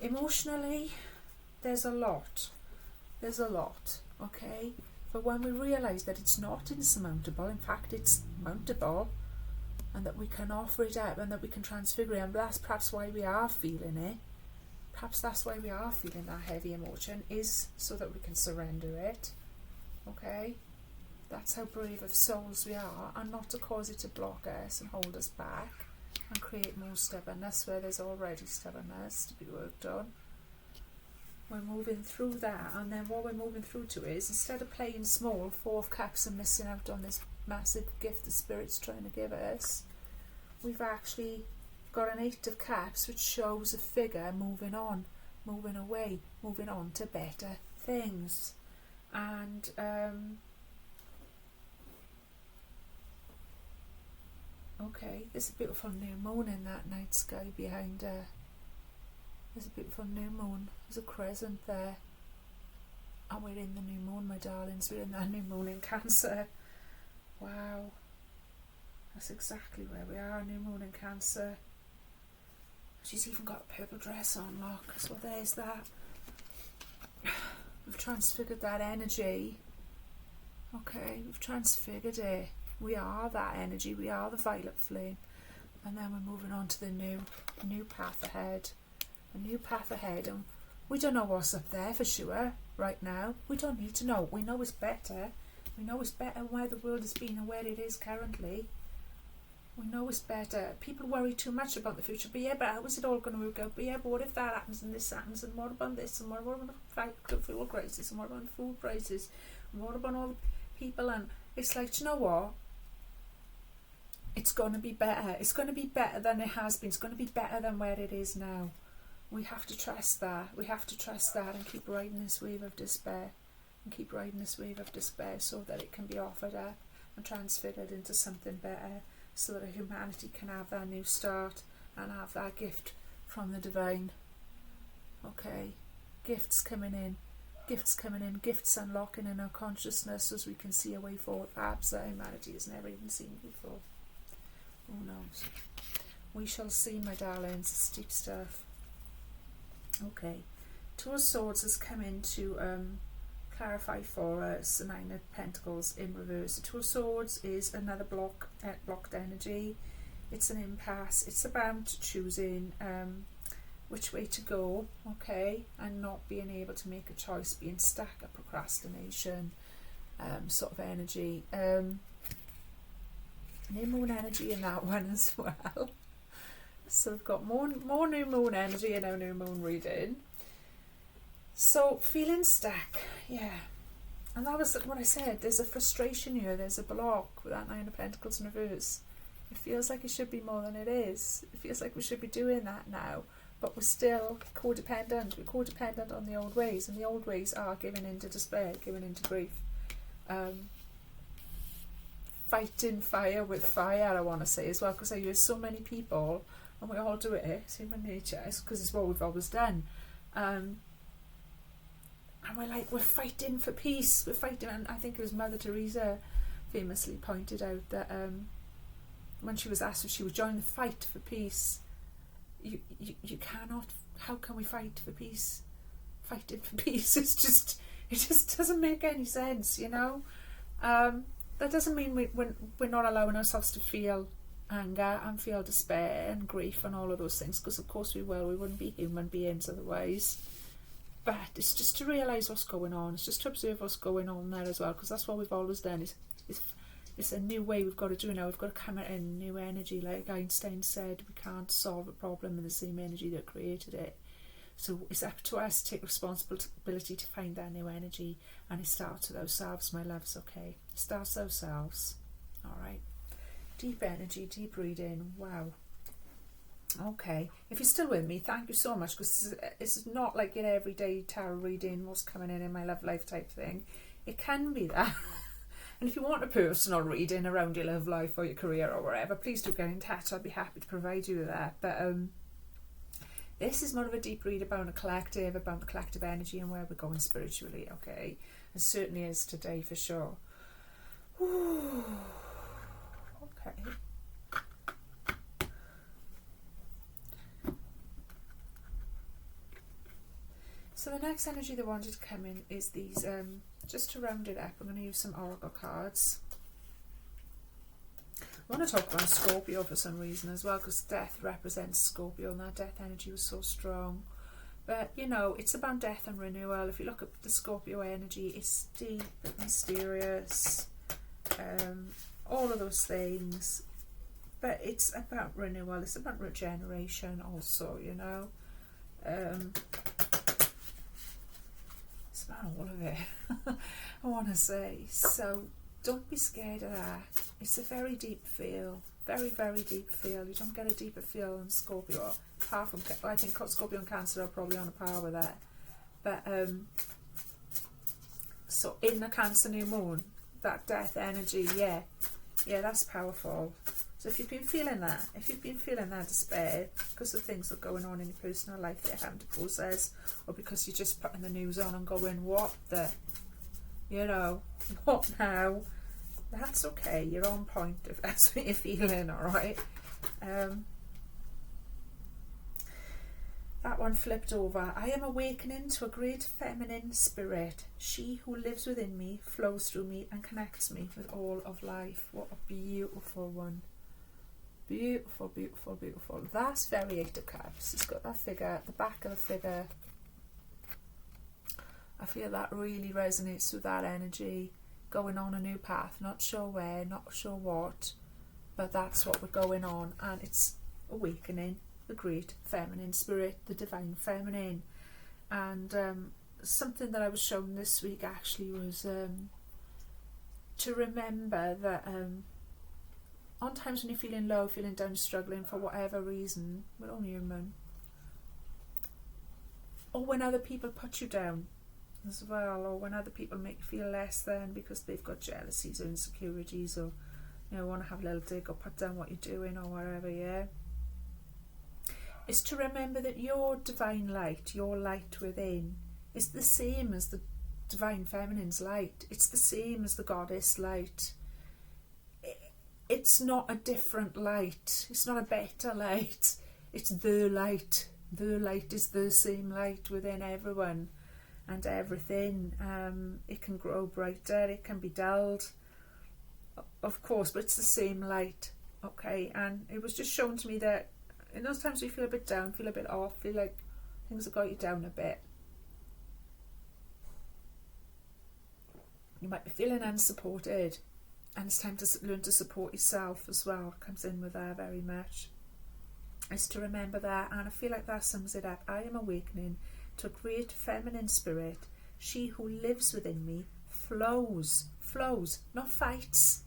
Emotionally, there's a lot. There's a lot, okay? But when we realise that it's not insurmountable, in fact it's mountable, and that we can offer it up and that we can transfigure it, and that's perhaps why we are feeling it. Perhaps that's why we are feeling that heavy emotion, is so that we can surrender it, okay? That's how brave of souls we are, and not to cause it to block us and hold us back and create more stubbornness where there's already stubbornness to be worked on. We're moving through that, and then what we're moving through to is, instead of playing small, 4 of Cups and missing out on this massive gift the Spirit's trying to give us, we've actually got an 8 of Cups, which shows a figure moving on, moving away, moving on to better things. And okay, there's a beautiful new moon in that night sky behind her. There's a beautiful new moon. There's a crescent there. And we're in the new moon, my darlings. We're in that new moon in Cancer. Wow. That's exactly where we are, new moon in Cancer. She's even got a purple dress on, look. So there's that. We've transfigured that energy. Okay, we've transfigured it. We are that energy. We are the violet flame. And then we're moving on to the new path ahead. A new path ahead, and we don't know what's up there for sure right now. We don't need to know. We know it's better. We know it's better where the world has been and where it is currently. We know it's better. People worry too much about the future. But yeah, but how is it all going to work out? But yeah, but what if that happens and this happens, and what about this, and what about the fuel crisis, and what about the food prices, and what about all the people? And it's like, do you know what? It's going to be better. It's going to be better than it has been. It's going to be better than where it is now. We have to trust that. We have to trust that and keep riding this wave of despair. And keep riding this wave of despair so that it can be offered up and transfigured into something better, so that humanity can have that new start and have that gift from the divine. Okay, gifts coming in, gifts unlocking in our consciousness as we can see a way forward perhaps that humanity has never even seen before. Who knows? We shall see, my darlings. Steep stuff. Okay, 2 of Swords has come in to clarify for us the 9 of Pentacles in reverse. The 2 of Swords is another blocked energy. It's an impasse. It's about choosing which way to go, okay, and not being able to make a choice, being stuck at procrastination sort of energy. New moon energy in that one as well. So we've got more new moon energy in our new moon reading. So feeling stuck, yeah. And that was what I said. There's a frustration here. There's a block with that 9 of Pentacles in reverse. It feels like it should be more than it is. It feels like we should be doing that now. But we're still codependent. We're codependent on the old ways. And the old ways are giving into despair, giving into grief. Fighting fire with fire, I want to say as well. Because I hear so many people, and we all do it, it's human nature, because it's what we've always done. And we're like, we're fighting for peace, we're fighting. And I think it was Mother Teresa famously pointed out that when she was asked if she would join the fight for peace, you cannot. How can we fight for peace? Fighting for peace, it just doesn't make any sense, you know. That doesn't mean we're not allowing ourselves to feel anger and feel despair and grief and all of those things, because of course we will. We wouldn't be human beings otherwise. but it's just to realise what's going on. It's just to observe what's going on there as well, because that's what we've always done. It's a new way we've got to do now. We've got to come in new energy. Like Einstein said, we can't solve a problem in the same energy that created it. So it's up to us to take responsibility to find that new energy, and it starts with ourselves, my loves, okay? It starts with ourselves, all right? Deep energy, deep reading, wow. Okay, if you're still with me, thank you so much, because it's not like your everyday tarot reading, what's coming in my love life type thing. It can be that. And if you want a personal reading around your love life or your career or whatever, please do get in touch. I'd be happy to provide you with that. But this is more of a deep read about the collective energy and where we're going spiritually, okay? And certainly is today for sure. Ooh, okay. So the next energy that wanted to come in is these, just to round it up, I'm going to use some oracle cards. I want to talk about Scorpio for some reason as well, because death represents Scorpio and that death energy was so strong. But, you know, it's about death and renewal. If you look at the Scorpio energy, it's deep, mysterious, all of those things. But it's about renewal, it's about regeneration also, you know. It's about all of it, I want to say. So don't be scared of that. It's a very deep feel, very, very deep feel. You don't get a deeper feel than Scorpio, apart from, I think Scorpio and Cancer are probably on a par with that. But so in the Cancer new moon, that death energy, yeah, that's powerful. So if you've been feeling that, despair because of things that are going on in your personal life that you're having to process, or because you're just putting the news on and going, what the, you know, what now? That's okay, you're on point if that's what you're feeling, alright? That one flipped over. I am awakening to a great feminine spirit. She who lives within me, flows through me and connects me with all of life. What a beautiful one. Beautiful, beautiful, beautiful. That's very Eight of Cups. It's got that figure, the back of the figure. I feel that really resonates with that energy. Going on a new path, not sure where, not sure what, but that's what we're going on, and it's awakening the great feminine spirit, the divine feminine. And something that I was shown this week actually was to remember that on times when you're feeling low, feeling down, struggling for whatever reason, we're only human, or when other people put you down as well, or when other people make you feel less than because they've got jealousies or insecurities, or, you know, want to have a little dig or put down what you're doing or whatever, yeah, is to remember that your divine light, your light within, is the same as the divine feminine's light. It's the same as the goddess light. It's not a different light. It's not a better light. It's the light. The light is the same light within everyone and everything. It can grow brighter, it can be dulled, of course, but it's the same light, okay? And it was just shown to me that in those times you feel a bit down, feel a bit off, feel like things have got you down a bit, you might be feeling unsupported, and it's time to learn to support yourself as well. Comes in with that very much. Is to remember that, and I feel like that sums it up. I am awakening to a great feminine spirit. She who lives within me flows, not fights,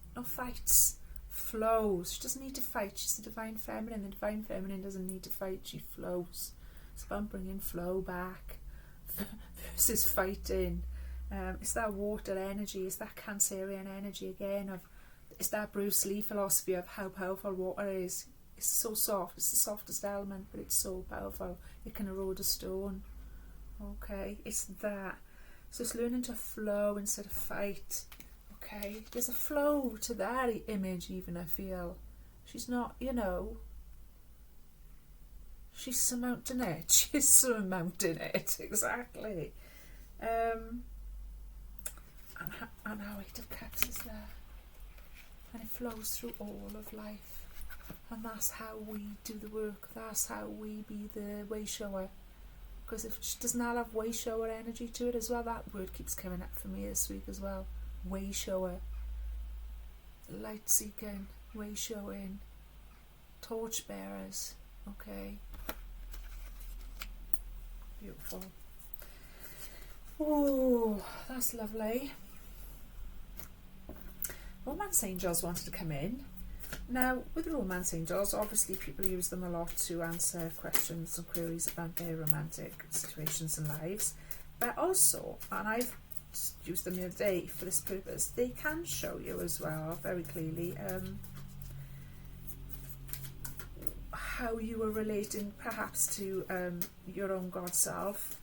flows. She doesn't need to fight. She's the divine feminine. The divine feminine doesn't need to fight. She flows. It's about bringing flow back versus fighting. It's that water energy. It's that Cancerian energy again. It's that Bruce Lee philosophy of how powerful water is. It's so soft. It's the softest element, but it's so powerful. It can erode a stone. Okay, it's that. So it's learning to flow instead of fight. Okay, there's a flow to that image even, I feel. She's not, you know, she's surmounting it. She's surmounting it, exactly. And how Eight of Cups is there. And it flows through all of life. And that's how we do the work. That's how we be the way shower. because if it does not have way shower energy to it as well, that word keeps coming up for me this week as well. Way shower, light seeking, way showing, torch bearers. Okay, beautiful. Oh, that's lovely. Romance angels wanted to come in. Now, with romance angels, obviously people use them a lot to answer questions and queries about their romantic situations and lives. But also, and I've used them the other day for this purpose, they can show you as well, very clearly, how you are relating perhaps to your own God self,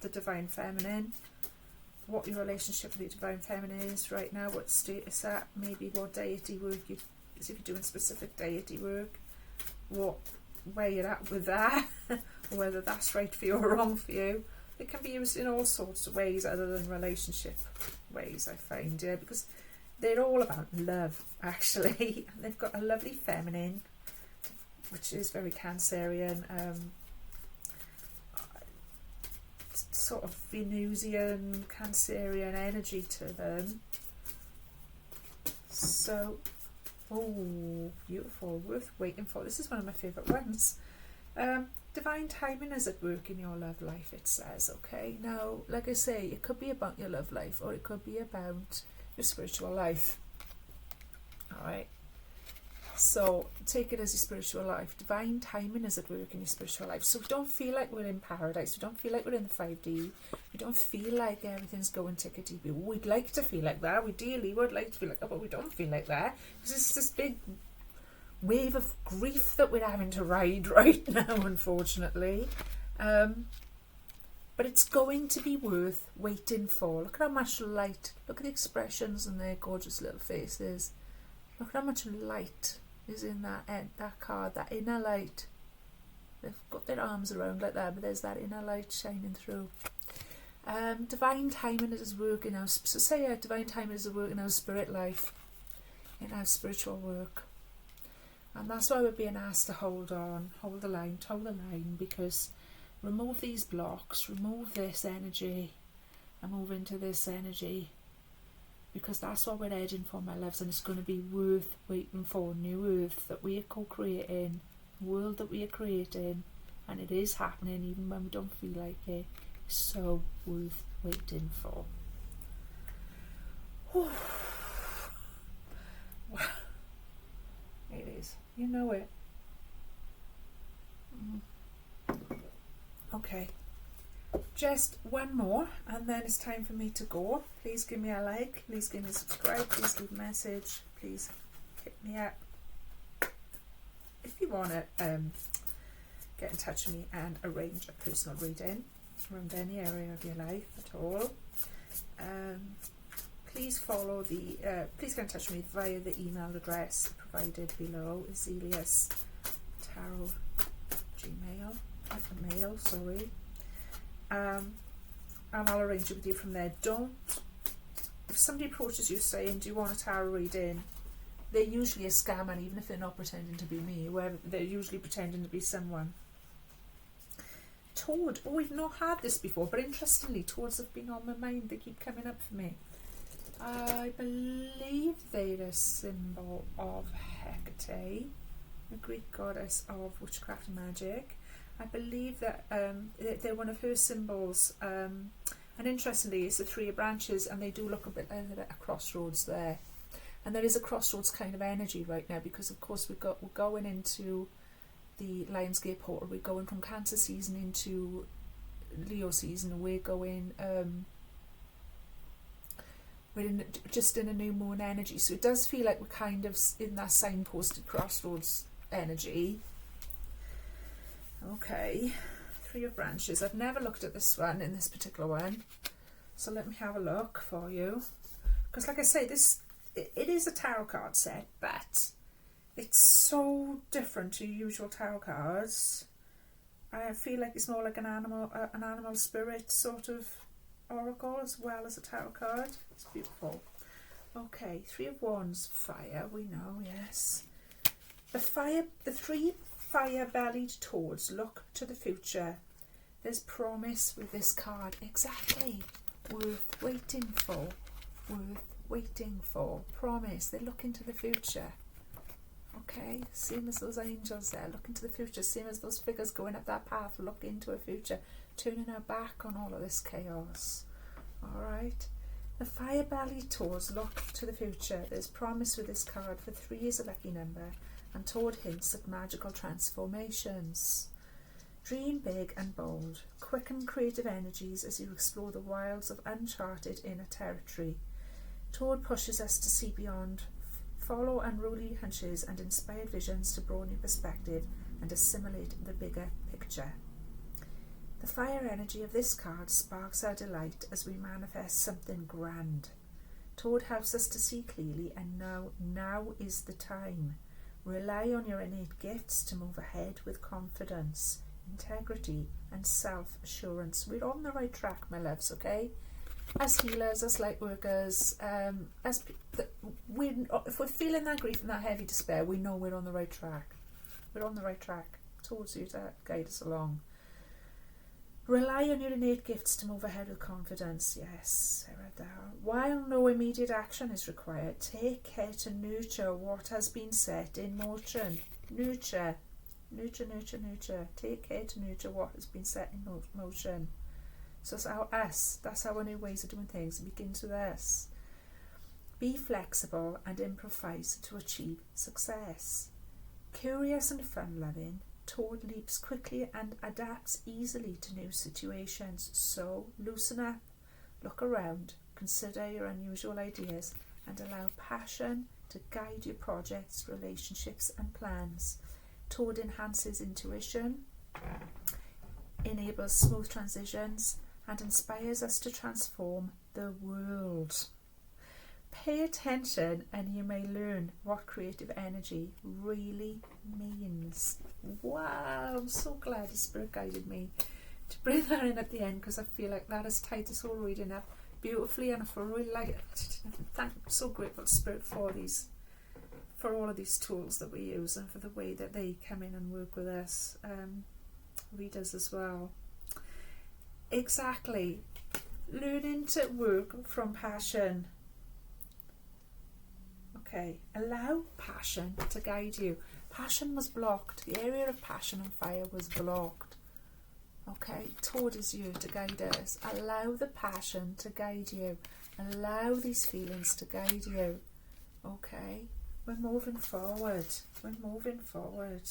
the Divine Feminine, what your relationship with the Divine Feminine is right now, what state it's at, maybe what deity work you, if you're doing specific deity work, where you're at with that, whether that's right for you or wrong for you. It can be used in all sorts of ways other than relationship ways, I find, yeah, because they're all about love, actually. And they've got a lovely feminine, which is very Cancerian, sort of Venusian, Cancerian energy to them. So, oh, beautiful, worth waiting for. This is one of my favourite ones. Divine timing is at work in your love life, it says, okay? Now, like I say, it could be about your love life or it could be about your spiritual life. Alright? So, take it as your spiritual life. Divine timing is at work in your spiritual life. So, we don't feel like we're in paradise. We don't feel like we're in the 5D. We don't feel like everything's going tickety-boo. We'd like to feel like that. We dearly would like to feel like that, but we don't feel like that. Because it's this big wave of grief that we're having to ride right now, unfortunately. But it's going to be worth waiting for. Look at how much light. Look at the expressions on their gorgeous little faces. Look at how much light is in that card, that inner light. They've got their arms around like that, but there's that inner light shining through. Divine timing is working out. So say divine timing is working our spirit life, in our spiritual work. And that's why we're being asked to hold on, hold the line, because remove these blocks, remove this energy, and move into this energy. Because that's what we're heading for, my loves, and it's going to be worth waiting for. New earth that we are co-creating, world that we are creating, and it is happening even when we don't feel like it. It's so worth waiting for. It is. You know it. Okay. Just one more and then it's time for me to go. Please give me a like. Please give me a subscribe. Please leave a message. Please hit me up. If you want to get in touch with me and arrange a personal reading around any area of your life at all, please follow please get in touch with me via the email address provided below, Azelius Tarot Gmail, mail, sorry. And I'll arrange it with you from there. If somebody approaches you saying, do you want a tarot reading, they're usually a scam, and even if they're not pretending to be me, whoever, they're usually pretending to be someone. Toad, oh, we've not had this before, but interestingly, toads have been on my mind. They keep coming up for me. I believe they're a symbol of Hecate, the Greek goddess of witchcraft and magic. I believe that they're one of her symbols, and interestingly it's the 3 branches, and they do look a bit like a crossroads there, and there is a crossroads kind of energy right now, because of course we're going into the Lionsgate portal. We're going from Cancer season into Leo season, and we're going just in a new moon energy, so it does feel like we're kind of in that signposted crossroads energy. Okay, 3 of branches. I've never looked at this one in this particular one, so let me have a look for you, because like I say, it is a tarot card set, but it's so different to usual tarot cards. I feel like it's more like an animal spirit sort of oracle as well as a tarot card. It's beautiful. Okay, 3 of Wands, fire, we know, yes. The 3 fire-bellied toads look to the future There's promise with this card. Exactly. Worth waiting for. Worth waiting for. Promise. They look into the future. Okay, same as those angels there, look into the future, same as those figures going up that path, look into a future, turning our back on all of this chaos. Alright, the fire belly tours look to the future. There's promise with this card, for 3 is a lucky number, and toward hints at magical transformations. Dream big and bold, quicken creative energies as you explore the wilds of uncharted inner territory. Toward pushes us to see beyond, follow unruly hunches and inspired visions to broaden your perspective and assimilate the bigger picture. The fire energy of this card sparks our delight as we manifest something grand. Toward helps us to see clearly and know now is the time. Rely on your innate gifts to move ahead with confidence, integrity and self-assurance. We're on the right track, my loves, okay? As healers, as light workers, if we're feeling that grief and that heavy despair, we know we're on the right track. We're on the right track towards you to guide us along. Rely on your innate gifts to move ahead with confidence. Yes, I read that. While no immediate action is required, take care to nurture what has been set in motion. Nurture. Nurture, nurture, nurture. Take care to nurture what has been set in motion. So that's our new ways of doing things. It begins with us. Be flexible and improvise to achieve success. Curious and fun-loving, Toward leaps quickly and adapts easily to new situations. So loosen up, look around, consider your unusual ideas, and allow passion to guide your projects, relationships, and plans. Toward enhances intuition, enables smooth transitions, and inspires us to transform the world. Pay attention and you may learn what creative energy really means. Wow, I'm so glad the Spirit guided me to bring that in at the end, because I feel like that has tied this whole reading up beautifully, and I feel really I'm so grateful to Spirit for all of these tools that we use, and for the way that they come in and work with us, readers as well. Exactly. Learning to work from passion. Okay, allow passion to guide you. Passion was blocked. The area of passion and fire was blocked. Okay, toward is you to guide us. Allow the passion to guide you. Allow these feelings to guide you. Okay, we're moving forward. We're moving forward.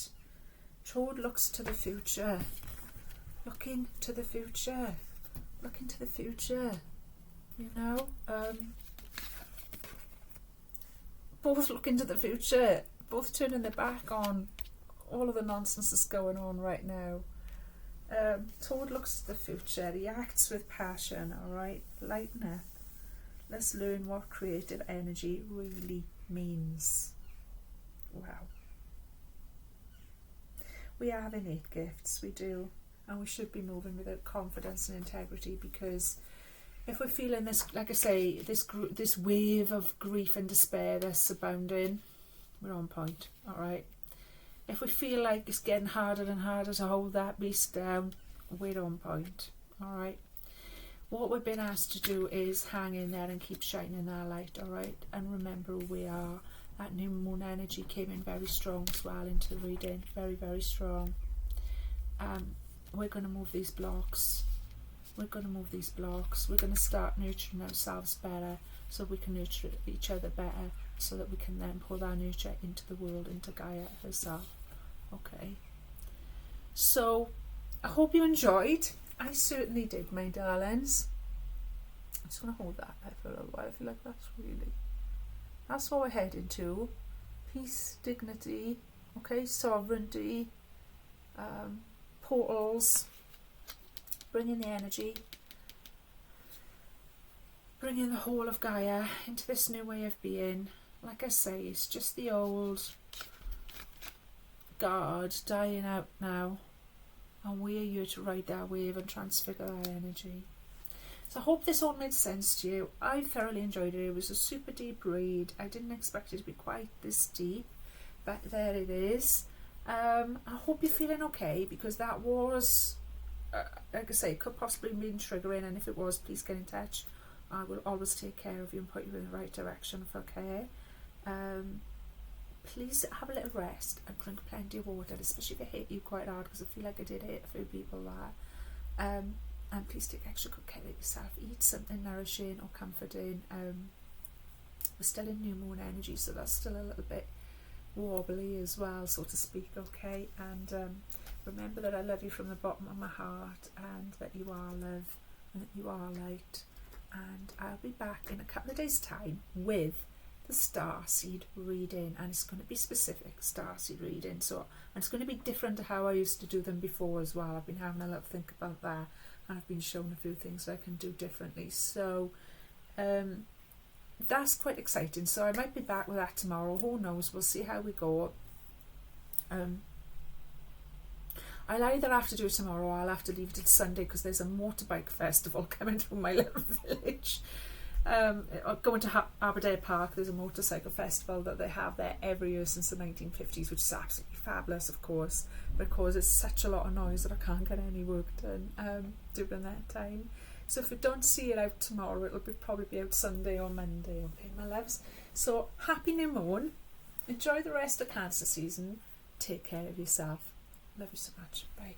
Toward looks to the future. Looking to the future. Looking to the future. You know, both looking to the future, both turning their back on all of the nonsense that's going on right now. Toad looks to the future, he acts with passion, alright? Lighten up. Let's learn what creative energy really means. Wow. We have innate gifts, we do, and we should be moving with confidence and integrity, because if we're feeling this, like I say, this wave of grief and despair that's abounding, we're on point, alright? If we feel like it's getting harder and harder to hold that beast down, we're on point, alright? What we've been asked to do is hang in there and keep shining our light, alright? And remember who we are. That new moon energy came in very strong as well into the reading, very, very strong. We're going to move these blocks. We're going to move these blocks. We're going to start nurturing ourselves better, so we can nurture each other better, so that we can then pour that nurture into the world, into Gaia herself. Okay. So, I hope you enjoyed. I certainly did, my darlings. I just want to hold that there for a little while. I feel like that's what we're heading to. Peace, dignity, okay, sovereignty, portals, bringing the energy, bringing the whole of Gaia into this new way of being. Like I say, it's just the old guard dying out now, and we're here to ride that wave and transfigure that energy. So I hope this all made sense to you. I thoroughly enjoyed it. It was a super deep read. I didn't expect it to be quite this deep, but there it is. I hope you're feeling okay, because that was like I say, it could possibly mean triggering, and if it was, please get in touch. I will always take care of you and put you in the right direction for care. Please have a little rest and drink plenty of water, especially if I hit you quite hard, because I feel like I did hit a few people there. And please take extra good care of yourself. Eat something nourishing or comforting. We're still in new moon energy, so that's still a little bit wobbly as well, so to speak, okay? And remember that I love you from the bottom of my heart, and that you are love, and that you are light. And I'll be back in a couple of days' time with the starseed reading, and it's going to be specific starseed reading, so, and it's going to be different to how I used to do them before as well. I've been having a little think about that, and I've been shown a few things that I can do differently, so that's quite exciting. So I might be back with that tomorrow, who knows, we'll see how we go. I'll either have to do it tomorrow or I'll have to leave it till Sunday, because there's a motorbike festival coming through my little village. Going to Aberdare Park, there's a motorcycle festival that they have there every year since the 1950s, which is absolutely fabulous, of course, but it causes such a lot of noise that I can't get any work done during that time. So if I don't see it out tomorrow, it'll probably be out Sunday or Monday, okay, my loves? So happy new moon, enjoy the rest of Cancer season, take care of yourself, love you so much, bye.